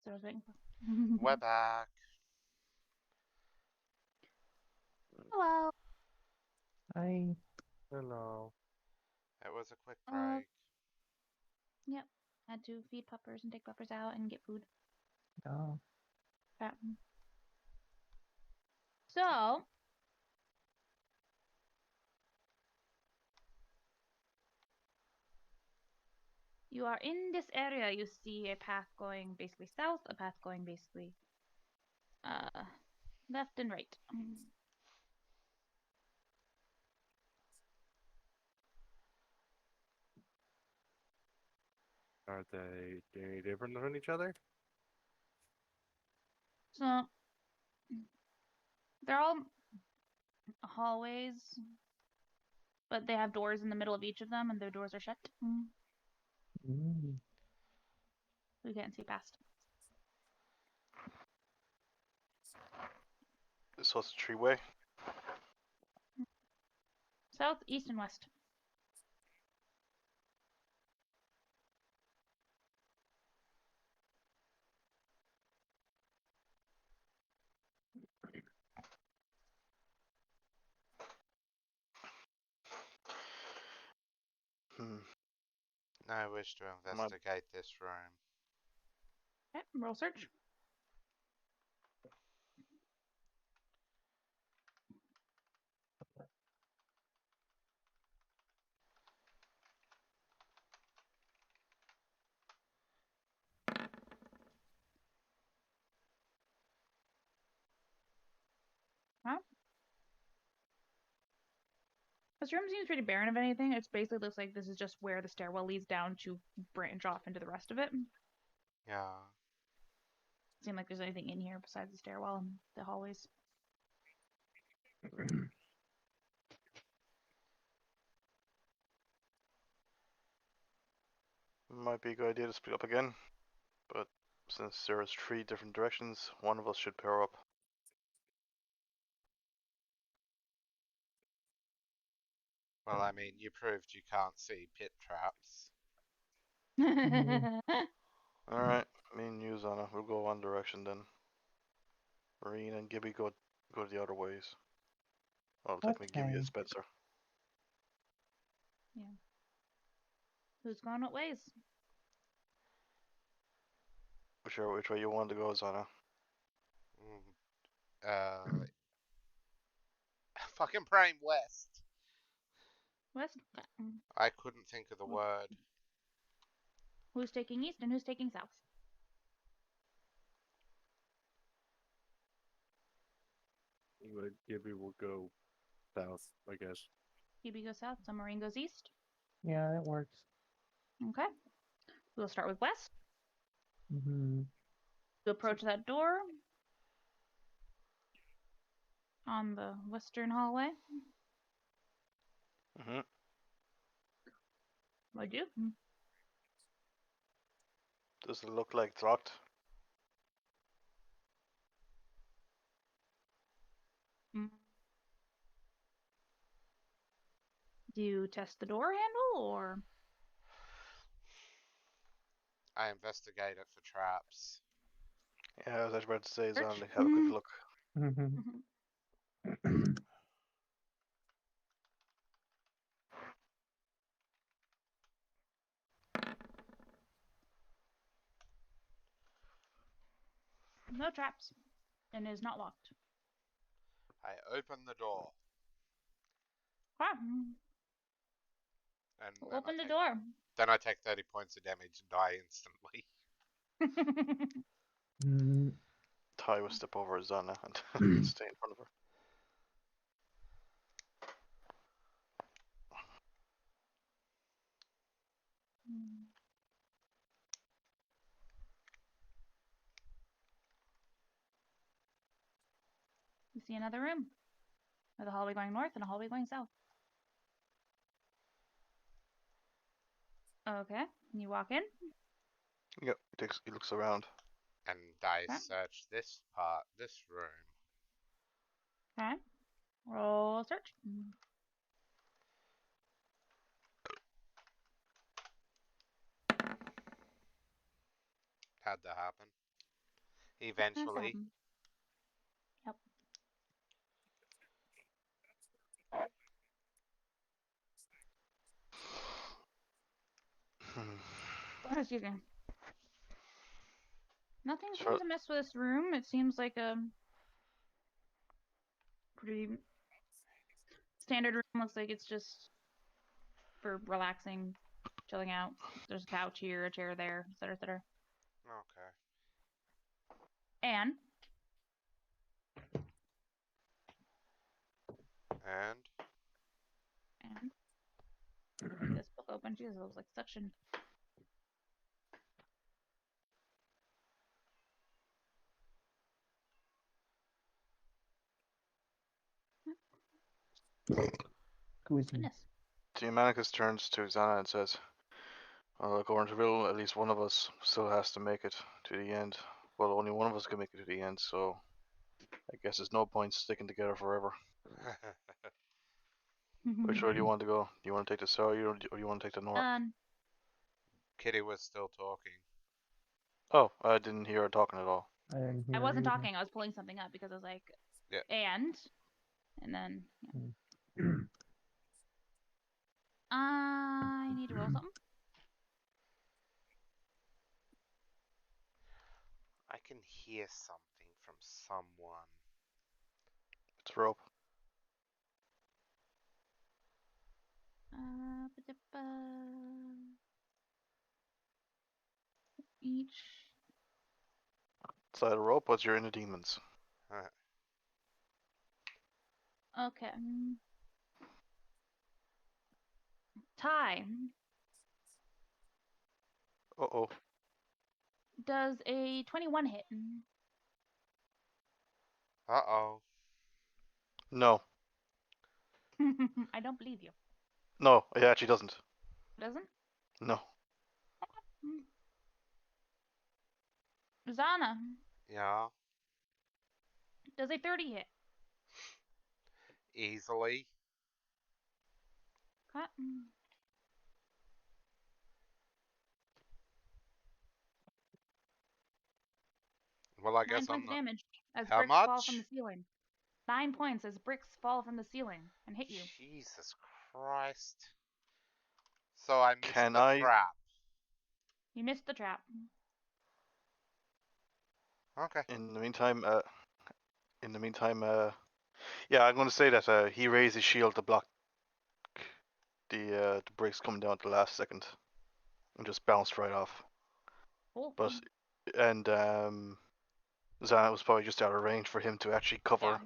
So I was waiting for. We're back. Hello. Hello. It was a quick Uh, break. Yep. Had to feed puppers and take puppers out and get food. oh. Yeah. So, you are in this area. You see a path going basically south, a path going basically left and right. Are they any different than each other? So, they're all hallways, but they have doors in the middle of each of them, and their doors are shut. Mm. We can't see past. So it's a tree-way. South, east, and west. I wish to investigate this room. Okay, roll search. Huh? This room seems pretty barren of anything. It basically looks like this is just where the stairwell leads down to branch off into the rest of it. Yeah. Doesn't seem like there's anything in here besides the stairwell and the hallways. Might be a good idea to split up again, but since there's 3 different directions, one of us should pair up. Well, I mean, you proved you can't see pit traps. Alright, me and you, Zana, we'll go one direction then. Marine and Gibby go the other ways. Well, technically Gibby Okay. and Spencer. Yeah. Who's gone what ways? Whichever which way you want to go, Zana. Fucking prime west. West? I couldn't think of the word. Who's taking east and who's taking south? Gibby will go south, I guess. Phoebe goes south, so Marine goes east. Yeah, that works. Okay. We'll start with west. Mm-hmm. To approach that door on the western hallway. Mm-hmm. What'd you? Does it look like it's locked? Do you test the door handle or? I investigate it for traps. Yeah, I was actually about to say, Search. Zana, have a quick look. Mm-hmm. No traps. And it is not locked. I open the door. Okay. And We'll then open the I door. then I take 30 points of damage and die instantly. Mm. Ty will step over Zana and stay in front of her. You see another room with a hallway going north and a hallway going south. Okay. You walk in. Yep, he looks around. And I Okay. search this room. Okay. Roll search. had to happen. Has to Eventually. happen. Yep. Excuse me. Nothing Sure. seems to mess with this room. It seems like a pretty standard room. Looks like it's just for relaxing, chilling out. There's a couch here, a chair there, etc., etc. Okay. And And this book open. Jesus, it was like suction. Goodness. Germanicus turns to Xana and says, well, according to Bill, at least one of us still has to make it to the end. Well, only one of us can make it to the end, so I guess there's no point sticking together forever. Which way do you want to go? Do you want to take the south or do you want to take the north? Kitty was still talking. Oh, I didn't hear her talking at all. I wasn't talking. I was pulling something up because I was like, Yeah. and then yeah. I need to roll something. I can hear something from someone. It's rope. Each. Side of rope, but you're in the demons. Okay. Tie. Uh-oh. Does a 21 hit? Uh-oh. No. I don't believe you. No, it actually doesn't. Doesn't? No. Zana. Yeah. Does a 30 hit? Easily. Okay. Well, I 9 guess points I'm of not... damage as How bricks fall from the much? ceiling. 9 points as bricks fall from the ceiling and hit you. Jesus Christ. So I missed Can the I? trap. You missed the trap. Okay. In the meantime, yeah, I'm going to say that he raised his shield to block the bricks coming down at the last second, and just bounced right off. Cool. But Xana was probably just out of range for him to actually cover.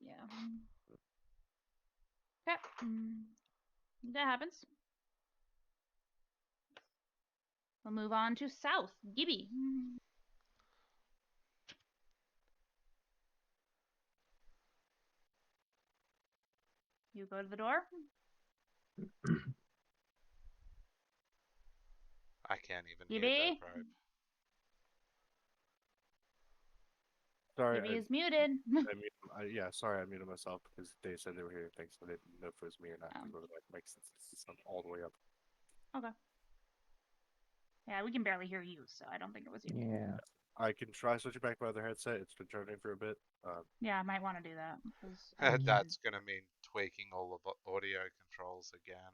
Yeah. Okay. That happens. We'll move on to south. Gibby. You go to the door. I can't even Gibby. hear that probe. Sorry, Gibby is muted. sorry, I muted myself because they said they were here. Thanks, I didn't know if it was me or not. Because my mic is all the way up. Okay. Yeah, we can barely hear you, so I don't think it was you. Yeah. I can try switching back my other headset. It's been turning for a bit. Yeah, I might want to do that. Because That's gonna mean tweaking all of the audio controls again.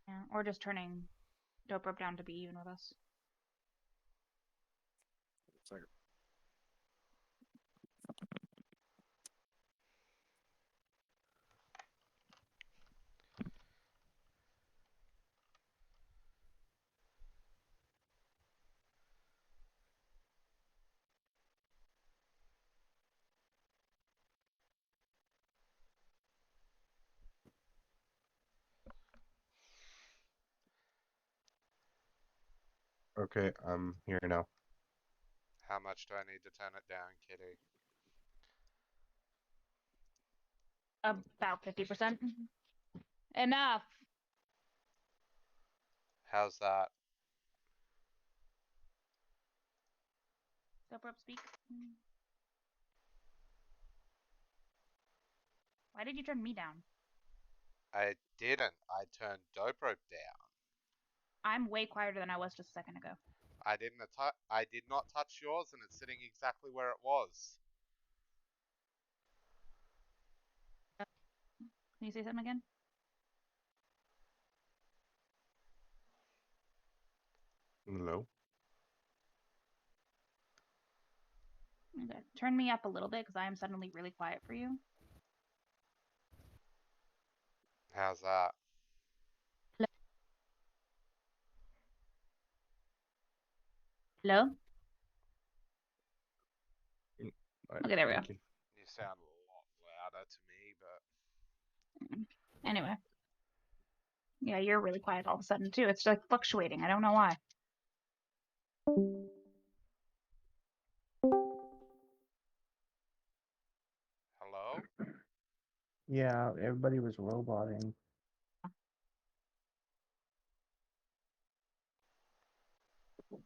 yeah, or just turning Dope Rope down to be even with us. Second. Okay, I'm here now. How much do I need to turn it down, Kitty? About 50%. Enough. How's that? Dope Rope, speak. Why did you turn me down? I didn't. I turned Dope Rope down. I'm way quieter than I was just a second ago. I did not touch yours, and it's sitting exactly where it was. Can you say something again? No. Okay. Turn me up a little bit because I am suddenly really quiet for you. How's that? Hello? Alright, Okay, there we go. thank you. You sound a lot louder to me, but Anyway. Yeah, you're really quiet all of a sudden too. It's like fluctuating. I don't know why. hello? Yeah, everybody was roboting.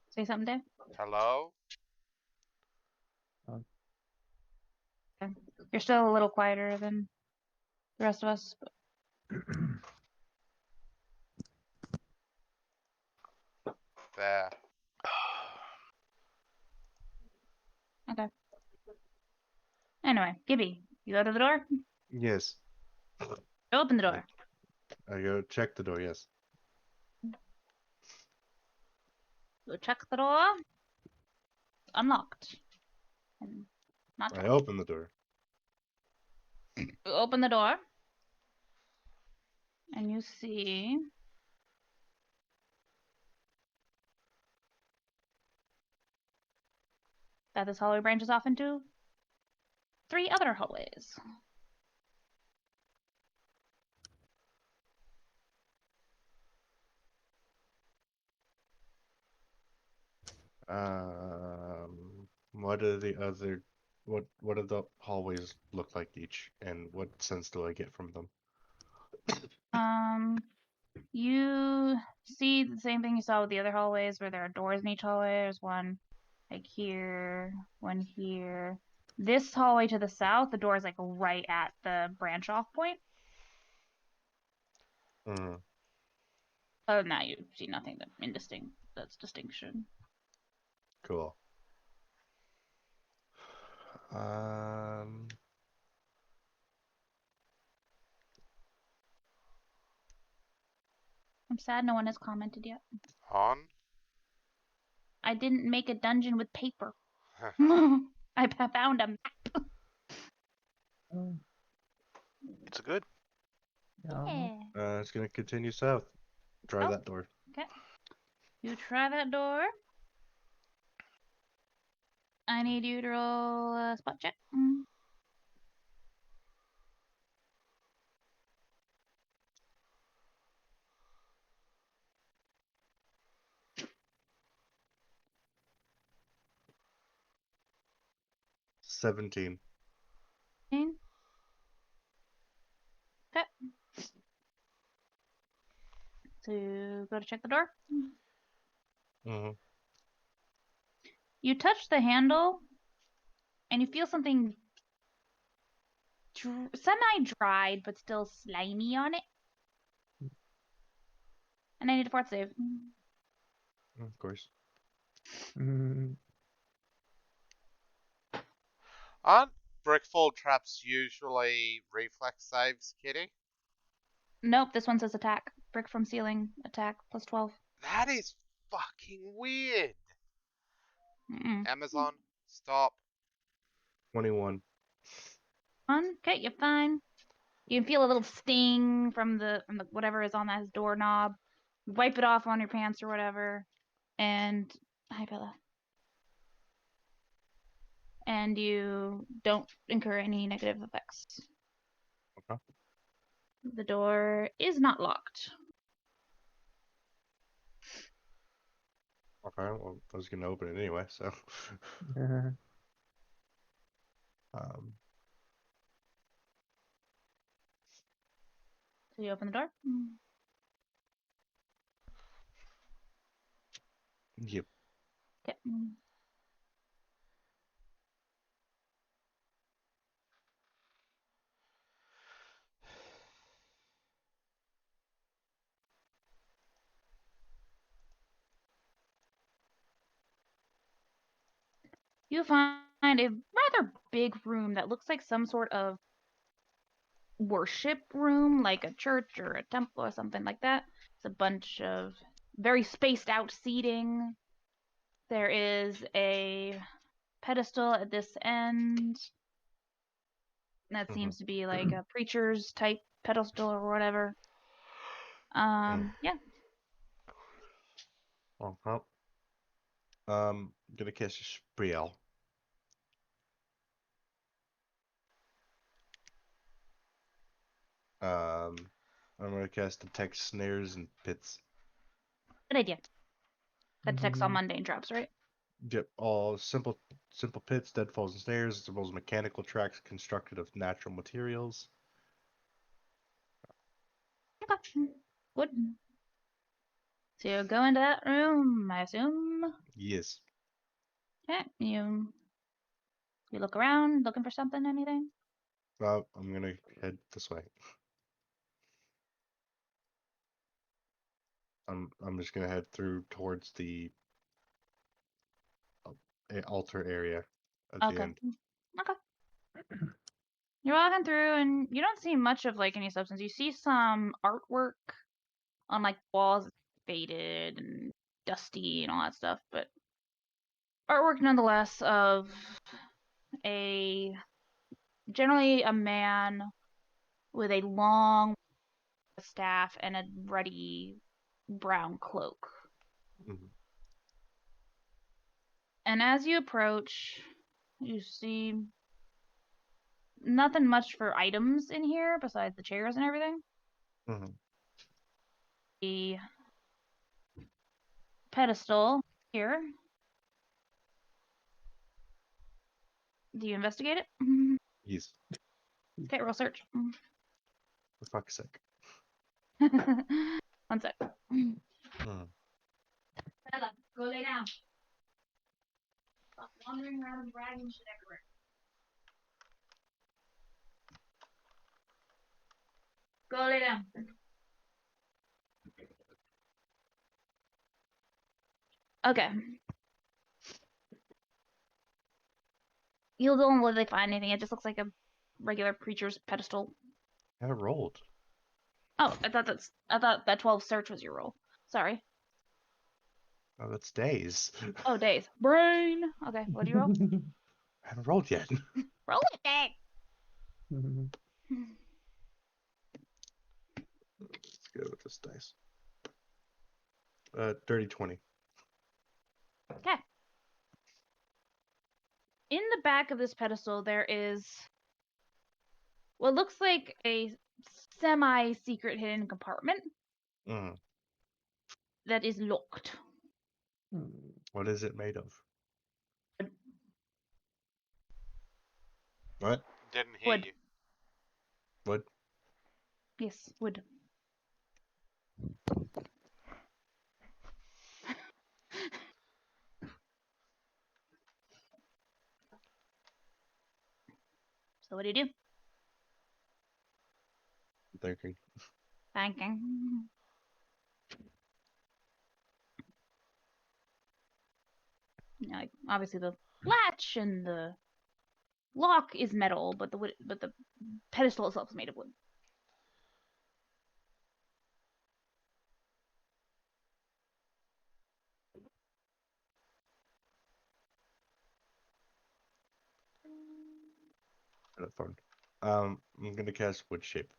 Say something, Dave. Hello? Okay. You're still a little quieter than the rest of us. But... There. Okay. Anyway, Gibby, you go to the door? Yes. You open the door. I go check the door, yes. You check the door. It's unlocked. And not I charged. open the door. You open the door. And you see that this hallway branches off into 3 other hallways. What are the other what do the hallways look like each, and what sense do I get from them? You see the same thing you saw with the other hallways where there are doors in each hallway. There's one like here, one here. This hallway to the south, the door is like right at the branch off point. Mm, Other than that, you see nothing that's distinction. cool. Um, I'm sad no one has commented yet. On? I didn't make a dungeon with paper. I found a map. Oh, It's good. yeah. Yeah. it's gonna continue south. Try Oh. that door. Okay. You try that door. I need you to roll a spot check. 17. Okay. So you go to check the door. Mm-hmm. You touch the handle, and you feel something semi-dried but still slimy on it. And I need a fort save. Of course. Mm, Aren't brickfall traps usually reflex saves, Kitty? Nope, this one says attack. Brick from ceiling, attack, plus 12. That is fucking weird. Mm-mm. Amazon, stop. 21. Okay, you're fine. You can feel a little sting from the whatever is on that doorknob. Wipe it off on your pants or whatever. And hi Bella. And you don't incur any negative effects. Okay. The door is not locked. Okay, well, I was gonna open it anyway, so. um, So you open the door. yep. Okay. You find a rather big room that looks like some sort of worship room, like a church or a temple or something like that. It's a bunch of very spaced out seating. There is a pedestal at this end. That seems to be like a preacher's type pedestal or whatever. Yeah. Okay. Gonna cast a spell. I'm gonna cast detect snares and pits. Good idea. That detects all mundane traps, right? Yep, all simple pits, deadfalls, and snares, as well as mechanical tracks constructed of natural materials. Okay. Good. So you go into that room, I assume. Yes. Okay. You look around, looking for something, anything? I'm gonna head this way. I'm just gonna head through towards the altar area at the Okay. end. Okay. You're walking through and you don't see much of like any substance. You see some artwork on like walls that's faded and dusty and all that stuff, but artwork nonetheless of generally a man with a long staff and a ruddy brown cloak. Mhm. And as you approach, you see nothing much for items in here besides the chairs and everything. Mhm. The pedestal here. Do you investigate it? Yes. Okay, roll search. For fuck's sake. 1 sec. Mhm. Bella, go lay down. Stop wandering around and dragging shit everywhere. Go lay down. Okay. You don't really find anything. It just looks like a regular preacher's pedestal. I rolled. Oh, I thought that 12 search was your roll. Sorry. Oh, that's days. Oh, days. Brain. Okay, what do you roll? I haven't rolled yet. Roll it, Dad. Let's go with this dice. Dirty 20. Okay. In the back of this pedestal, there is what looks like a semi-secret hidden compartment Mm. that is locked. What is it made of? What? Didn't hear Wood. you. What? Yes, wood. So what do you do? Thinking. Thinking. You know, like, obviously the latch and the lock is metal, but the pedestal itself is made of wood. Phone. I'm gonna cast wood shape.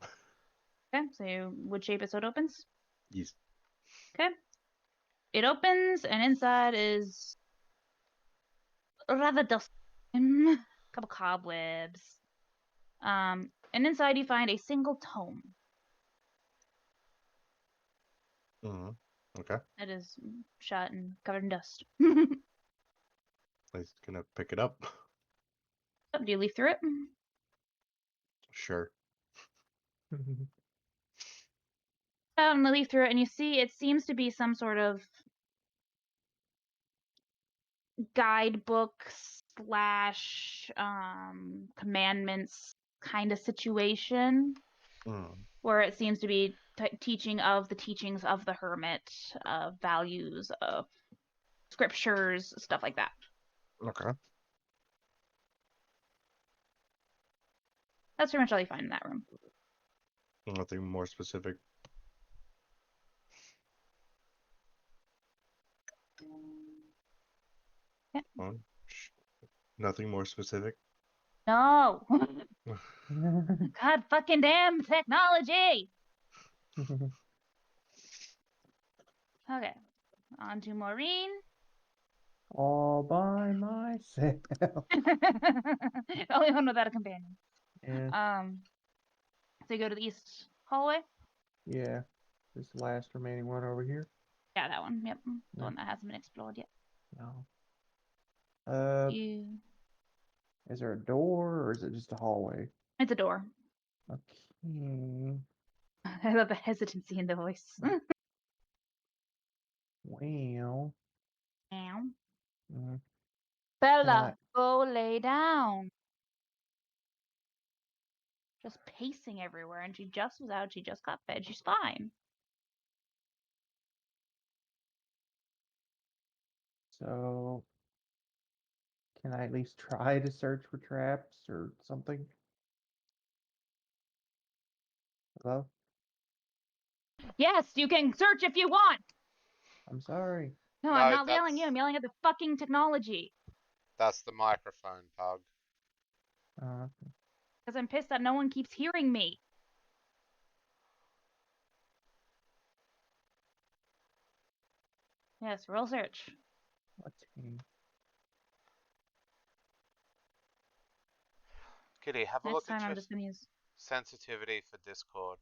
Okay, so you wood shape it so it opens. Yes. Okay. It opens, and inside is rather dusty. A couple cobwebs. And inside you find a single tome Mm-hmm. Okay. that is shut and covered in dust. I'm gonna pick it up. Do you leaf through it? Sure. And you leaf through it, and you see it seems to be some sort of guidebook slash commandments kind of situation Mm. where it seems to be teaching of the teachings of the hermit, values of scriptures, stuff like that. Okay. That's pretty much all you find in that room. Nothing more specific. Yeah. Nothing more specific. No. God fucking damn technology. Okay. On to Maureen. All by myself. Only one without a companion. Yeah, So you go to the east hallway? yeah. This last remaining one over here. Yeah, that one. Yep. The Yeah. one that hasn't been explored yet. No. You... Is there a door or is it just a hallway? It's a door. Okay. I love the hesitancy in the voice. Well. Ow. mm, Bella, go lay down. Just pacing everywhere, and she just was out. She just got fed. She's fine. So, can I at least try to search for traps or something? Hello? Yes, you can search if you want. I'm sorry. No, No, I'm not that's- yelling at you. I'm yelling at the fucking technology. That's the microphone, Pug. Because I'm pissed that no one keeps hearing me. Yes, roll search. Let's see. Kitty, have a Next look time at I'm your just gonna use. sensitivity for Discord.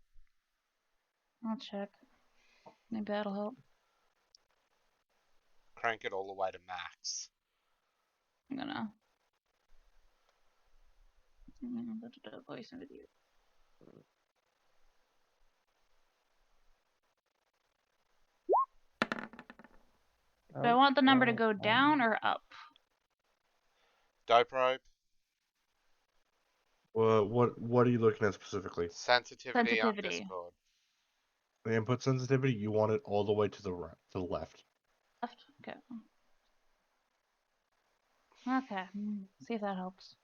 I'll check. Maybe that'll help. Crank it all the way to max. I'm gonna. Voice and video. Do I want the number to go down or up? Dope rope. What are you looking at specifically? Sensitivity on Sensitivity. Discord. The input sensitivity. You want it all the way to the right, to the left. Left? Okay. Okay. See if that helps.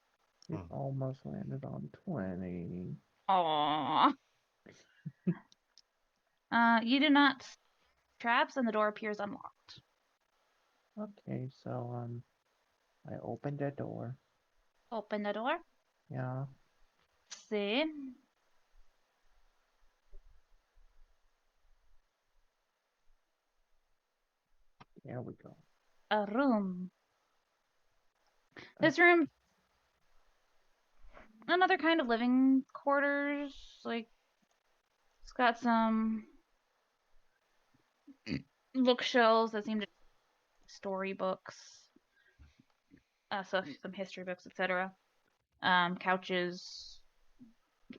It almost landed on 20. Aww. You do not traps and the door appears unlocked. Okay, so I opened that door. Open the door. Yeah. See. There we go. A room. This room, another kind of living quarters. Like, it's got some bookshelves that seem to storybooks. So some history books, etc. Couches,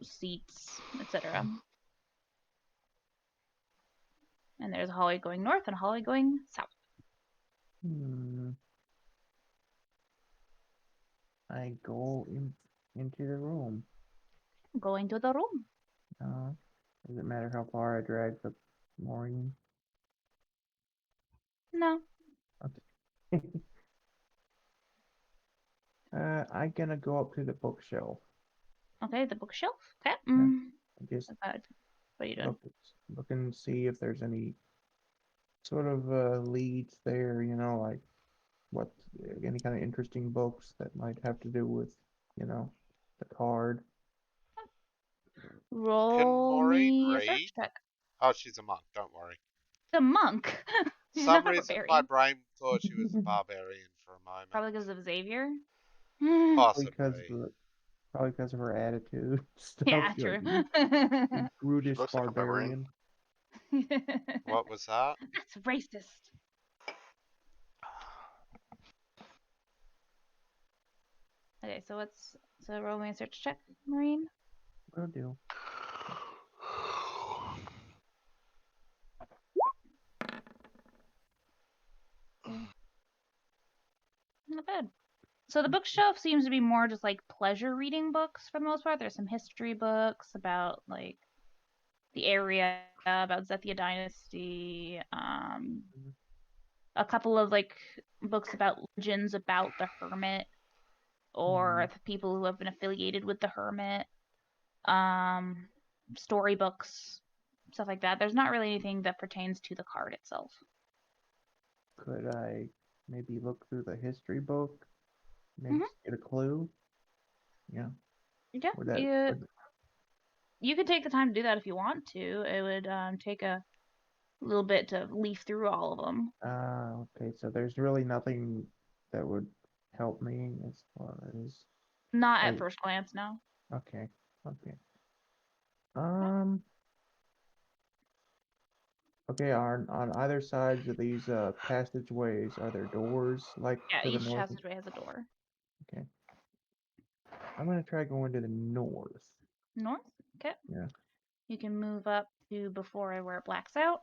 seats, etc. And there's a hallway going north and a hallway going south. I go into the room. Going to the room. Does it matter how far I drag the Maureen? No. Okay. I'm gonna go up to the bookshelf. Okay, the bookshelf. Okay. Just What are you doing? look and see if there's any sort of leads there, like what any kind of interesting books that might have to do with, the card. Roll Maureen me a read? search check. Oh, she's a monk. Don't worry. The monk. For She's some not a reason, my barbarian. brain thought she was a barbarian for a moment. Probably because of Xavier. Possibly. Probably because of her attitude. Stuff. Yeah, You're true. like, you brutish looks like a barbarian. What was that? That's racist. Okay, so roll me a search check, Maureen. Will do. Not bad. So the bookshelf seems to be more just like pleasure reading books for the most part. There's some history books about like the area, about Zethia Dynasty, a couple of like books about legends about the Hermit or the people who have been affiliated with the Hermit. storybooks, stuff like that. There's not really anything that pertains to the card itself. Could I maybe look through the history book? Maybe get a clue? Yeah. Yeah, Would that, you could take the time to do that if you want to. It would take a little bit to leaf through all of them. okay, so there's really nothing that would help me as far as Not at like, first glance, no. okay. Okay, on either sides of these passageways, are there doors like Yeah, to the each north? passageway has a door. Okay. I'm gonna try going to the north. North? Okay. Yeah. You can move up to before where it blacks out.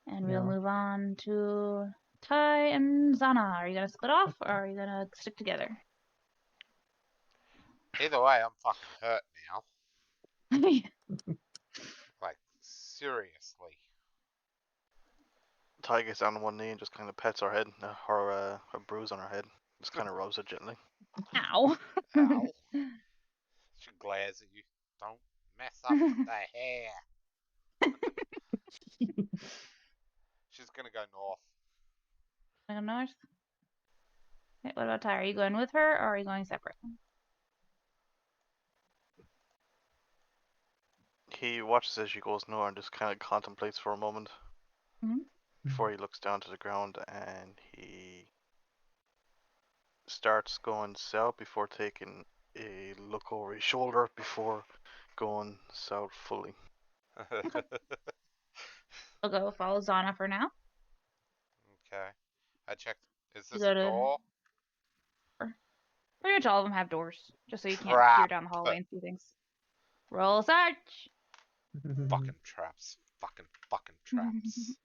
And we'll Yeah. move on to Ty and Zana. Are you gonna split off or are you gonna stick together? Either way, I'm fucking hurt now. Like, seriously. Ty gets down on one knee and just kind of pets our head, or a bruise on our head. Just kind of rubs it gently. Ow. Ow. She glares at you. Don't mess up with the hair. She's gonna go north. Go north. Okay, what about Ty? Are you going with her or are you going separate? He watches as she goes north and just kind of contemplates for a moment before he looks down to the ground, and he starts going south before taking a look over his shoulder before going south fully. I'll go follow Zana for now. Okay. I checked. Is You this go a to- door? Pretty much all of them have doors, just so you can't Trap. peer down the hallway and see things. Roll search. Fucking traps. Fucking traps.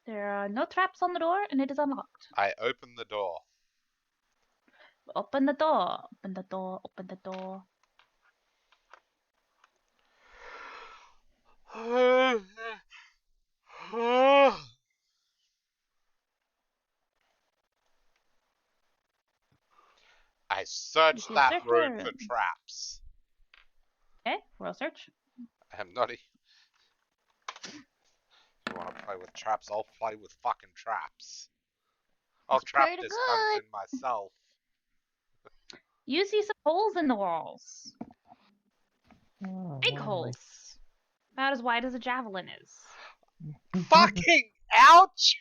There are no traps on the door and it is unlocked. I open the door. Open the door. Open the door. Open the door. I search see a that circular room for room. traps. Okay, roll search. I'm not. If you want to play with traps, I'll play with fucking traps. I'll It's trap pretty this good. dungeon myself. You see some holes in the walls. Oh, Big lovely. holes. About as wide as a javelin is. Fucking ouch!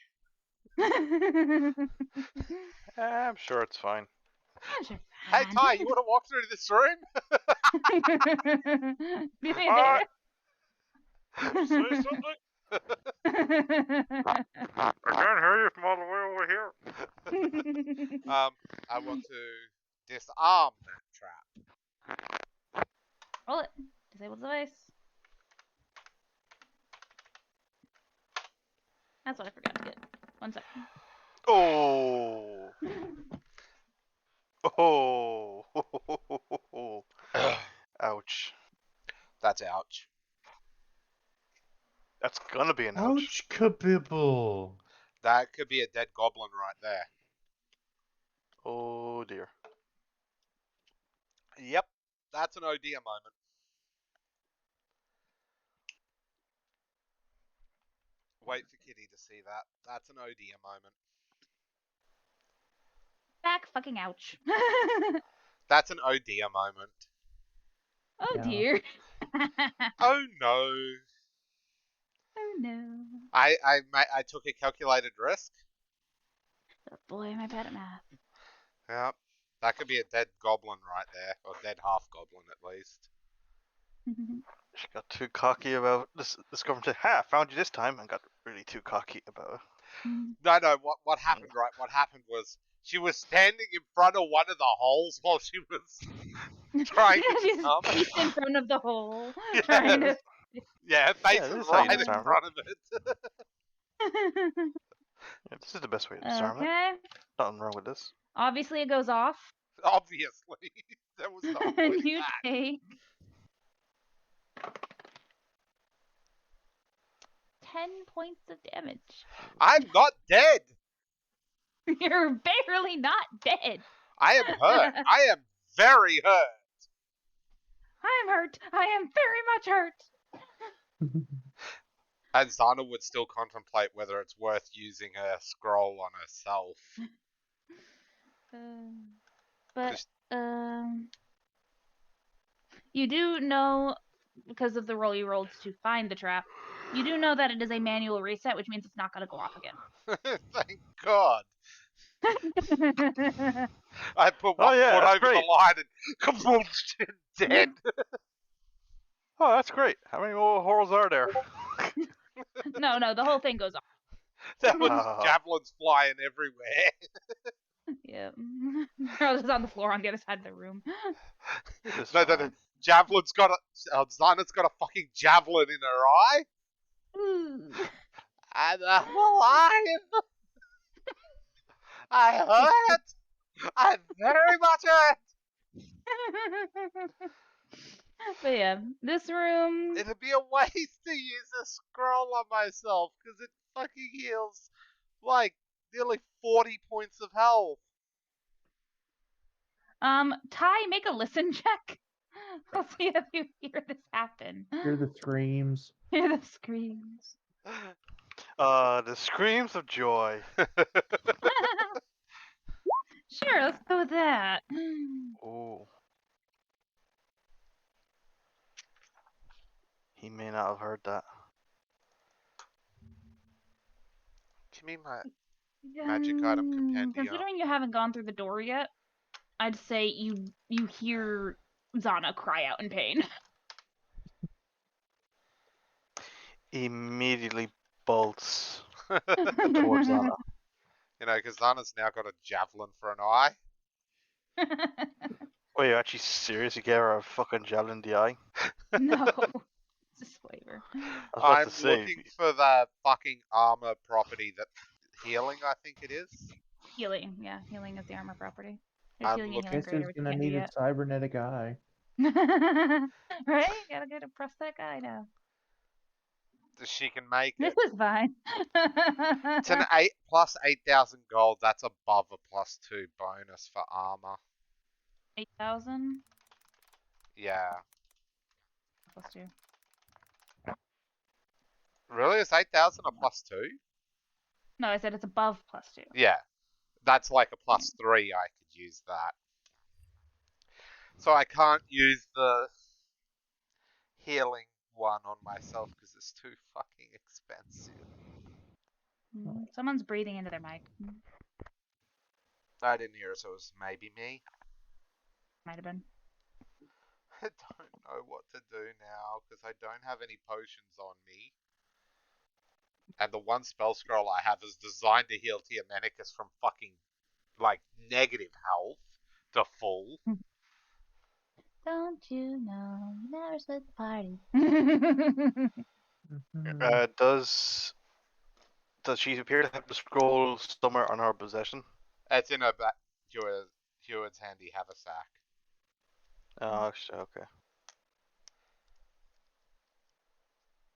I'm sure it's fine. Hey Ty, you want to walk through this room? Say something. I can't hear you from all the way over here. I want to disarm that trap. Roll it. Disable the device. That's what I forgot to get. 1 second. Oh. Oh. Ouch. That's ouch. That's gonna be an ouch. Ouch, kabibble. That could be a dead goblin right there. Oh dear. Yep, that's an OD moment. Wait for Kitty to see that. That's an OD moment. Back fucking ouch. That's an OD moment. Oh Yeah. dear. Oh no. Oh no. I took a calculated risk. Oh boy, am I bad at math. Yep. That could be a dead goblin right there, or dead half goblin at least. She got too cocky about this. Discovering, ha! Found you this time, and got really too cocky about it. No. What happened? Right. What happened was she was standing in front of one of the holes while she was trying to She's disarm it. peeked in front of the hole, Yeah. trying to. Yeah, her face Yeah, this is is how you right in disarm it. front of it. Yeah, this is the best way to disarm it. Okay. Nothing wrong with this. Obviously, it goes off. Obviously, there was no avoiding You that. take 10 points of damage. I'm not dead. You're barely not dead. I am hurt. I am very hurt. I am hurt. I am very much hurt. And Zana would still contemplate whether it's worth using a scroll on herself. But you do know, because of the roll you rolled to find the trap, you do know that it is a manual reset, which means it's not going to go off again. Thank God. I put one foot over the line and kaboom, dead. Oh, that's great. How many more horrors are there? No, the whole thing goes off. There was javelins flying everywhere. Yeah. They're all just on the floor on the other side of the room. No. Javelin's got Zana's got a fucking javelin in her eye. And I'm alive. I hurt. I'm very much hurt. But yeah, this room. It'd be a waste to use a scroll on myself because it fucking heals like nearly 40 points of health. Ty, make a listen check. I'll see if you hear this happen. Hear the screams. Hear the screams. The screams of joy. Sure, let's go with that. Ooh. He may not have heard that. Give me my magic item compendium. Considering you haven't gone through the door yet, I'd say you hear Zana cry out in pain. Immediately bolts towards Zana. You know, because Zana's now got a javelin for an eye. Wait, you actually seriously gave her a fucking javelin in the eye? No. It's a flavor. I'm looking for the fucking armor property that healing, I think it is. Healing, yeah. Healing is the armor property. I'm Healing and Guess healing who's greater, gonna need a cybernetic eye? Right? Gotta get a prosthetic eye now. She can make This it. is fine. It's an 8 plus 8,000 gold. That's above a +2 bonus for armor. 8,000 Yeah. +2. Really? Is 8,000 a +2? No, I said it's above +2. Yeah. That's like a +3. I could use that. So I can't use the healing one on myself because it's too fucking expensive. Someone's breathing into their mic. I didn't hear it, so it was maybe me. Might have been. I don't know what to do now because I don't have any potions on me. And the one spell scroll I have is designed to heal Tiamenicus from fucking, like, negative health to full. Don't you know, you never split the party. Does she appear to have the scroll somewhere on her possession? It's in her back. Heward's handy haversack. Oh, actually, okay.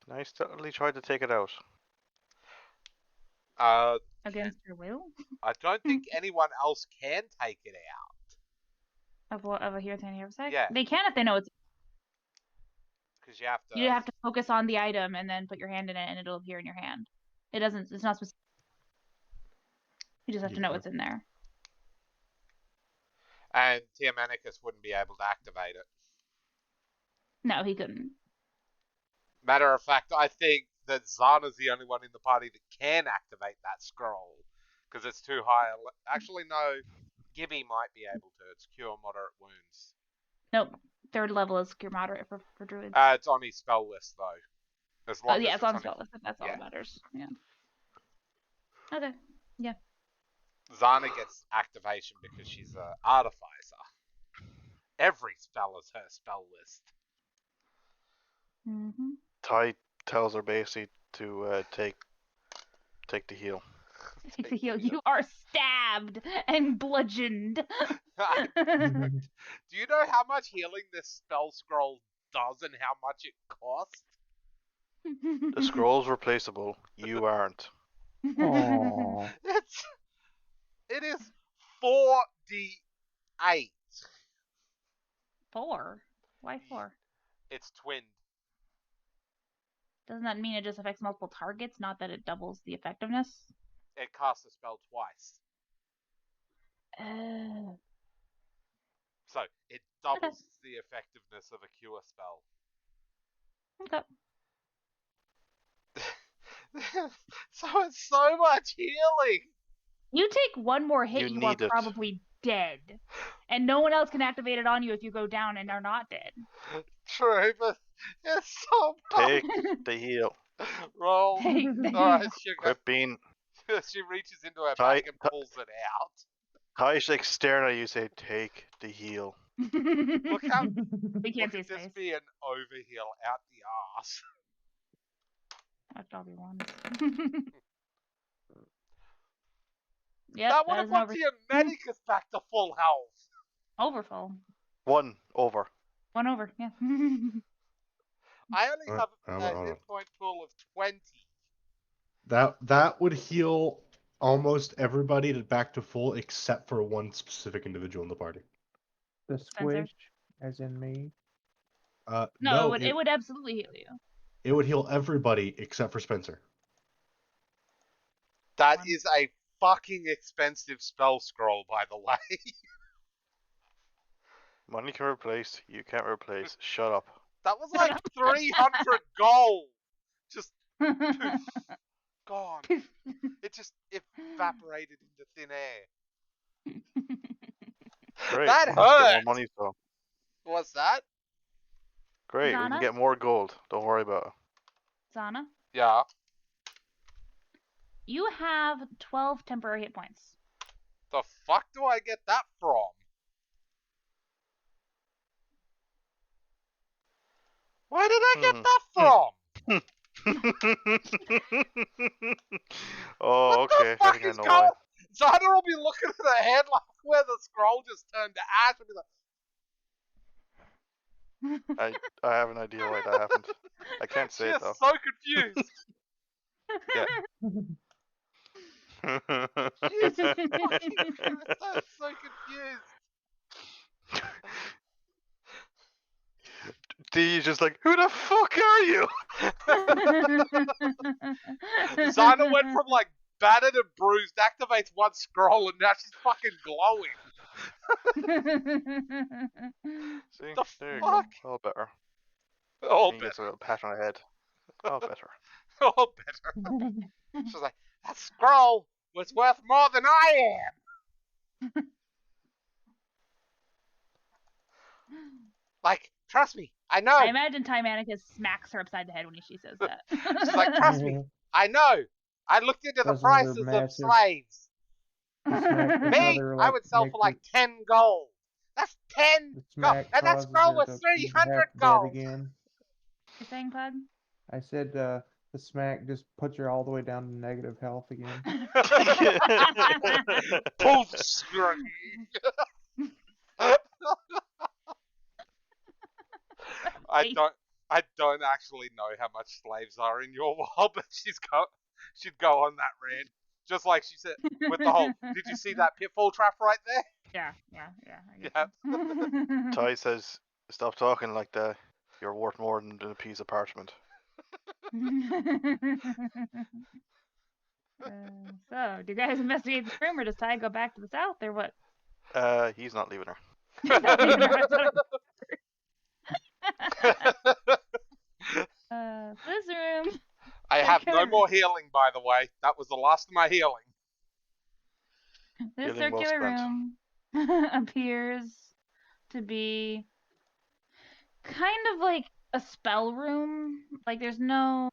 Can I totally try to take it out? Against your will? I don't think anyone else can take it out. Of what? Of a Hero's Handy Haversack? Yeah. They can if they know it's. Because you have to. You have to focus on the item and then put your hand in it, and it'll appear in your hand. It doesn't. It's not specific. You just have to know what's in there. And Tiamenicus wouldn't be able to activate it. No, he couldn't. Matter of fact, I think that Zana's the only one in the party that can activate that scroll. Because it's too high. Actually, no. Gibby might be able to. It's Cure Moderate Wounds. Nope. 3rd level is Cure Moderate for druids. It's on his spell list, though. As long as it's on spell list. That's all yeah. that matters. Yeah. Okay. Yeah. Zana gets activation because she's an artificer. Every spell is her spell list. Ty tells her basically to take the heal. Take the heal. You are stabbed and bludgeoned. Do you know how much healing this spell scroll does and how much it costs? The scroll's replaceable. You aren't. Aww. It is 4d8. 4? Why 4? It's twinned. Doesn't that mean it just affects multiple targets, not that it doubles the effectiveness? It casts a spell twice. So it doubles the effectiveness of a cure spell. Okay. So it's so much healing. You take one more hit, You you are need it. probably dead. And no one else can activate it on you if you go down and are not dead. True, but it's so much. Take the heal. Roll. Take the Alright, sugar. Quit being. She reaches into her Ty- bag and pulls it out. Kai's like staring at you, say, "Take the heal." Look how We can't see look his at this face. be an overheal out the ass. That's all we want. Yep, That would that have is an put your medicus back to full health. overfull. 1 over. 1 over, yeah. I only have hold a on. hit point pool of 20. That would heal almost everybody back to full except for one specific individual in the party. The Spencer? squish, as in me. No, it would absolutely heal you. It would heal everybody except for Spencer. That is a fucking expensive spell scroll, by the way. Money can replace. You can't replace. Shut up. That was like 300 gold. Just poof. Gone. It just evaporated into thin air. Great. That Let's get hurt. more money, so. What's that? Great. We Zana? can get more gold. Don't worry about it. Zana, Yeah. you have 12 temporary hit points. The fuck do I get that from? Where did I get that from? Oh, What okay. the I fuck think I is know going? why. Zana will be looking at her head like where the scroll just turned to ash and be like, I have an idea why that happened. I can't say she it is though. so confused. She is fucking so confused. Dee's just like, who the fuck are you? Zana went from like battered and bruised, activates one scroll, and now she's fucking glowing. See, The there you fuck? go. All better. All He gets a better. little pat on the head. All better. All better. She's like, that scroll was worth more than I am. Like, trust me, I know. I imagine Tymanicus smacks her upside the head when she says that. She's like, trust me, I know. I looked into the Those are prices of massive. slaves. Smack Me, another, I like, would sell for like makes 10 gold. That's 10 the gold. smack And that causes scroll her was to 300 half dead gold. again. You're saying, Pug? I said the smack just puts her all the way down to negative health again. Pull the string. I don't actually know how much slaves are in your world, but she'd go on that rant. Just like she said with the whole, did you see that pitfall trap right there? Yeah. I get Yep. you. Ty says, stop talking like that. You're worth more than a piece of parchment. So, do you guys investigate the room, or does Ty go back to the south, or what? He's not leaving her. He's not leaving her, I thought- this room. I have no more healing, by the way. That was the last of my healing. This Healing well circular spent. room appears to be kind of like a spell room. Like there's no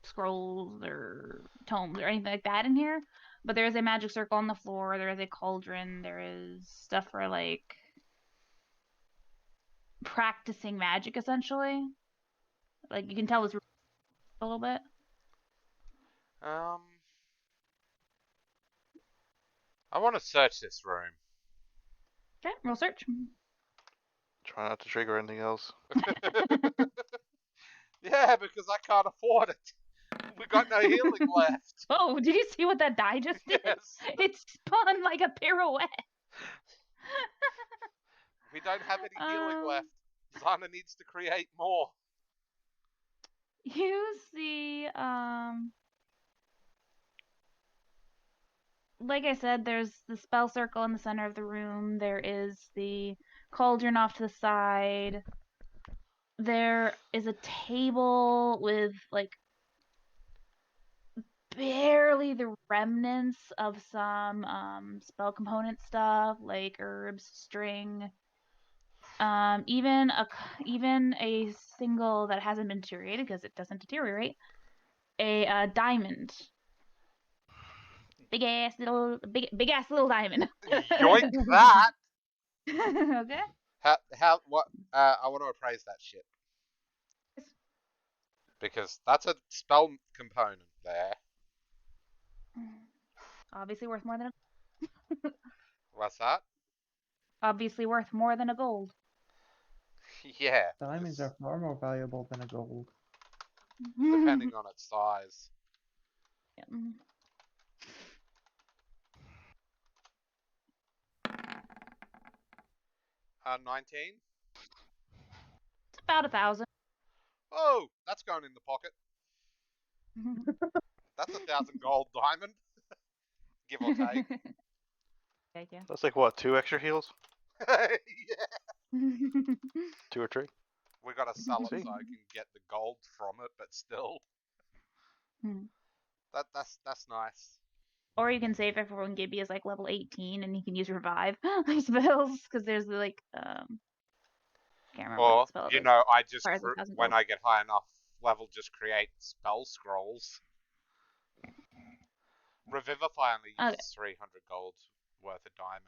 scrolls or tomes or anything like that in here. But there is a magic circle on the floor, there is a cauldron, there is stuff for like practicing magic essentially. Like you can tell this room a little bit. I want to search this room. Okay, roll search. Try not to trigger anything else. Yeah, because I can't afford it. We got no healing left. Oh, did you see what that die just did? Yes. It spun like a pirouette. We don't have any healing Um, left. Zana needs to create more. You see, like I said, there's the spell circle in the center of the room. There is the cauldron off to the side. There is a table with like barely the remnants of some spell component stuff like herbs, string. Even a single that hasn't been deteriorated because it doesn't deteriorate. A diamond. Big ass little diamond. Yoink that! Okay. What? I want to appraise that shit. Because that's a spell component there. Obviously worth more than What's that? obviously worth more than a gold. Yeah. Diamonds are far more valuable than a gold. Depending on its size. Yeah. 19? It's about 1,000. Oh, that's going in the pocket. That's 1,000 gold diamond. Give or take. Thank you. That's like what, 2 extra heals? Yeah. 2 or 3? We gotta sell it See? so I can get the gold from it, but still. Hmm. That's nice. Or you can save it for when Gibby is like level 18 and he can use revive spells because there's like can't remember Or, what spell it you is. know, I just, Requires 1,000 when gold. I get high enough level, just create spell scrolls. Revivify only Okay. uses 300 gold worth of diamond.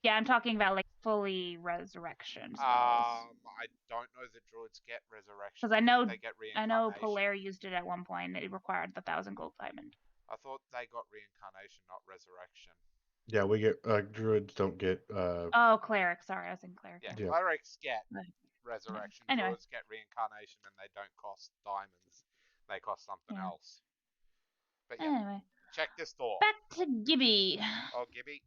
Yeah, I'm talking about like fully resurrection spells. I don't know that druids get resurrection. Because I think know they get I know reincarnation. Polaire used it at one point. It required the 1,000 gold diamond. I thought they got reincarnation, not resurrection. Yeah, we get druids don't get Oh, cleric. Sorry, I was in cleric. Yeah, Yeah. clerics get Okay. resurrection. Anyway. Druids get reincarnation, and they don't cost diamonds. They cost something Yeah. else. But yeah, Anyway, check this door. back to Gibby. Oh, Gibby.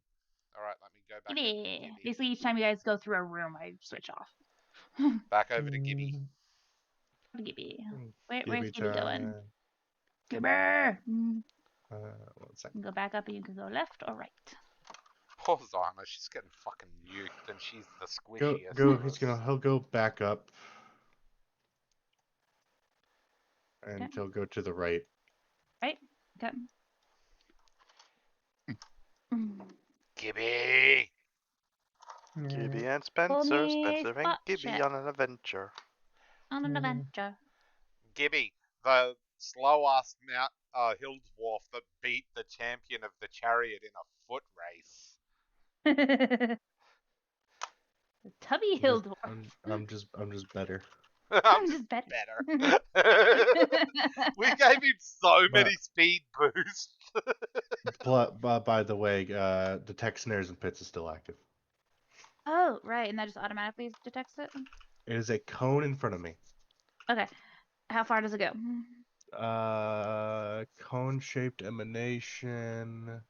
All right, let me go back. Gibby. Over to Gibby. Basically, each time you guys go through a room, I switch off. Back over to Gibby. Gibby. Mm, Where's Gibby Gibby going? time. Gibby. 1 second. Go back up and you can go left or right. Poor Zana, she's getting fucking nuked, and she's the Go squishiest. go. of us. He'll go back up, and Okay. he'll go to the right. Right? Okay. Gibby. Gibby Yeah. and Spencer, Hold me Spencer and spot Gibby check. on an adventure. On an Mhm. adventure. Gibby, the slow ass hill dwarf that beat the champion of the chariot in a foot race. Tubby Hill Dwarf. I'm just better. I'm just better. We gave him so But- many speed boosts. By the way, detect snares and pits is still active. Oh, right, and that just automatically detects it? It is a cone in front of me. Okay. How far does it go? Cone-shaped emanation.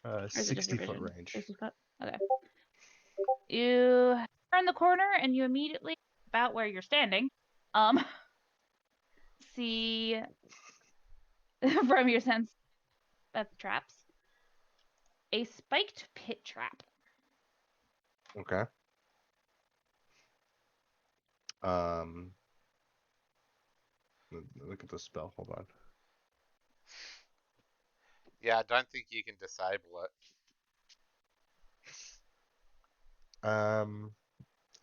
Or is it just your 60-foot vision? range. 60 foot? Okay. You turn the corner and you immediately, about where you're standing, see from your sense of traps, a spiked pit trap. Okay. Look at the spell. Hold on. Yeah, I don't think you can disable it.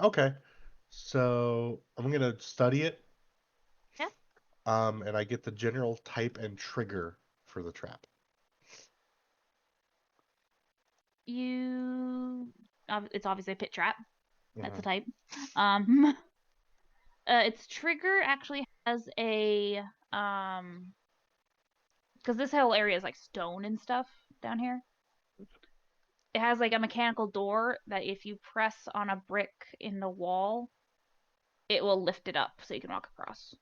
Okay. So I'm gonna study it. Yeah. And I get the general type and trigger for the trap. It's obviously a pit trap. That's the Mhm. type. Its trigger actually has a because this whole area is like stone and stuff down here. It has like a mechanical door that if you press on a brick in the wall, it will lift it up so you can walk across.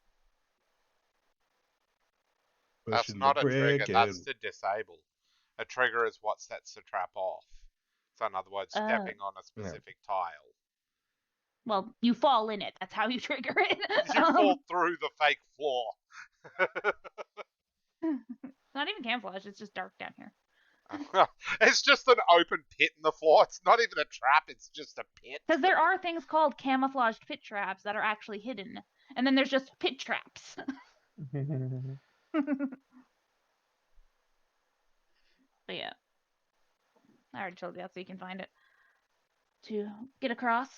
That's Pushing not the a trigger, brick that's in. to disable. A trigger is what sets the trap off. So in other words, stepping on a specific tile. Well, you fall in it. That's how you trigger it. You fall through the fake floor. Not even camouflage. It's just dark down here. It's just an open pit in the floor. It's not even a trap. It's just a pit. Because there are things called camouflaged pit traps that are actually hidden, and then there's just pit traps. But yeah, I already told you that, so you can find it. To get across,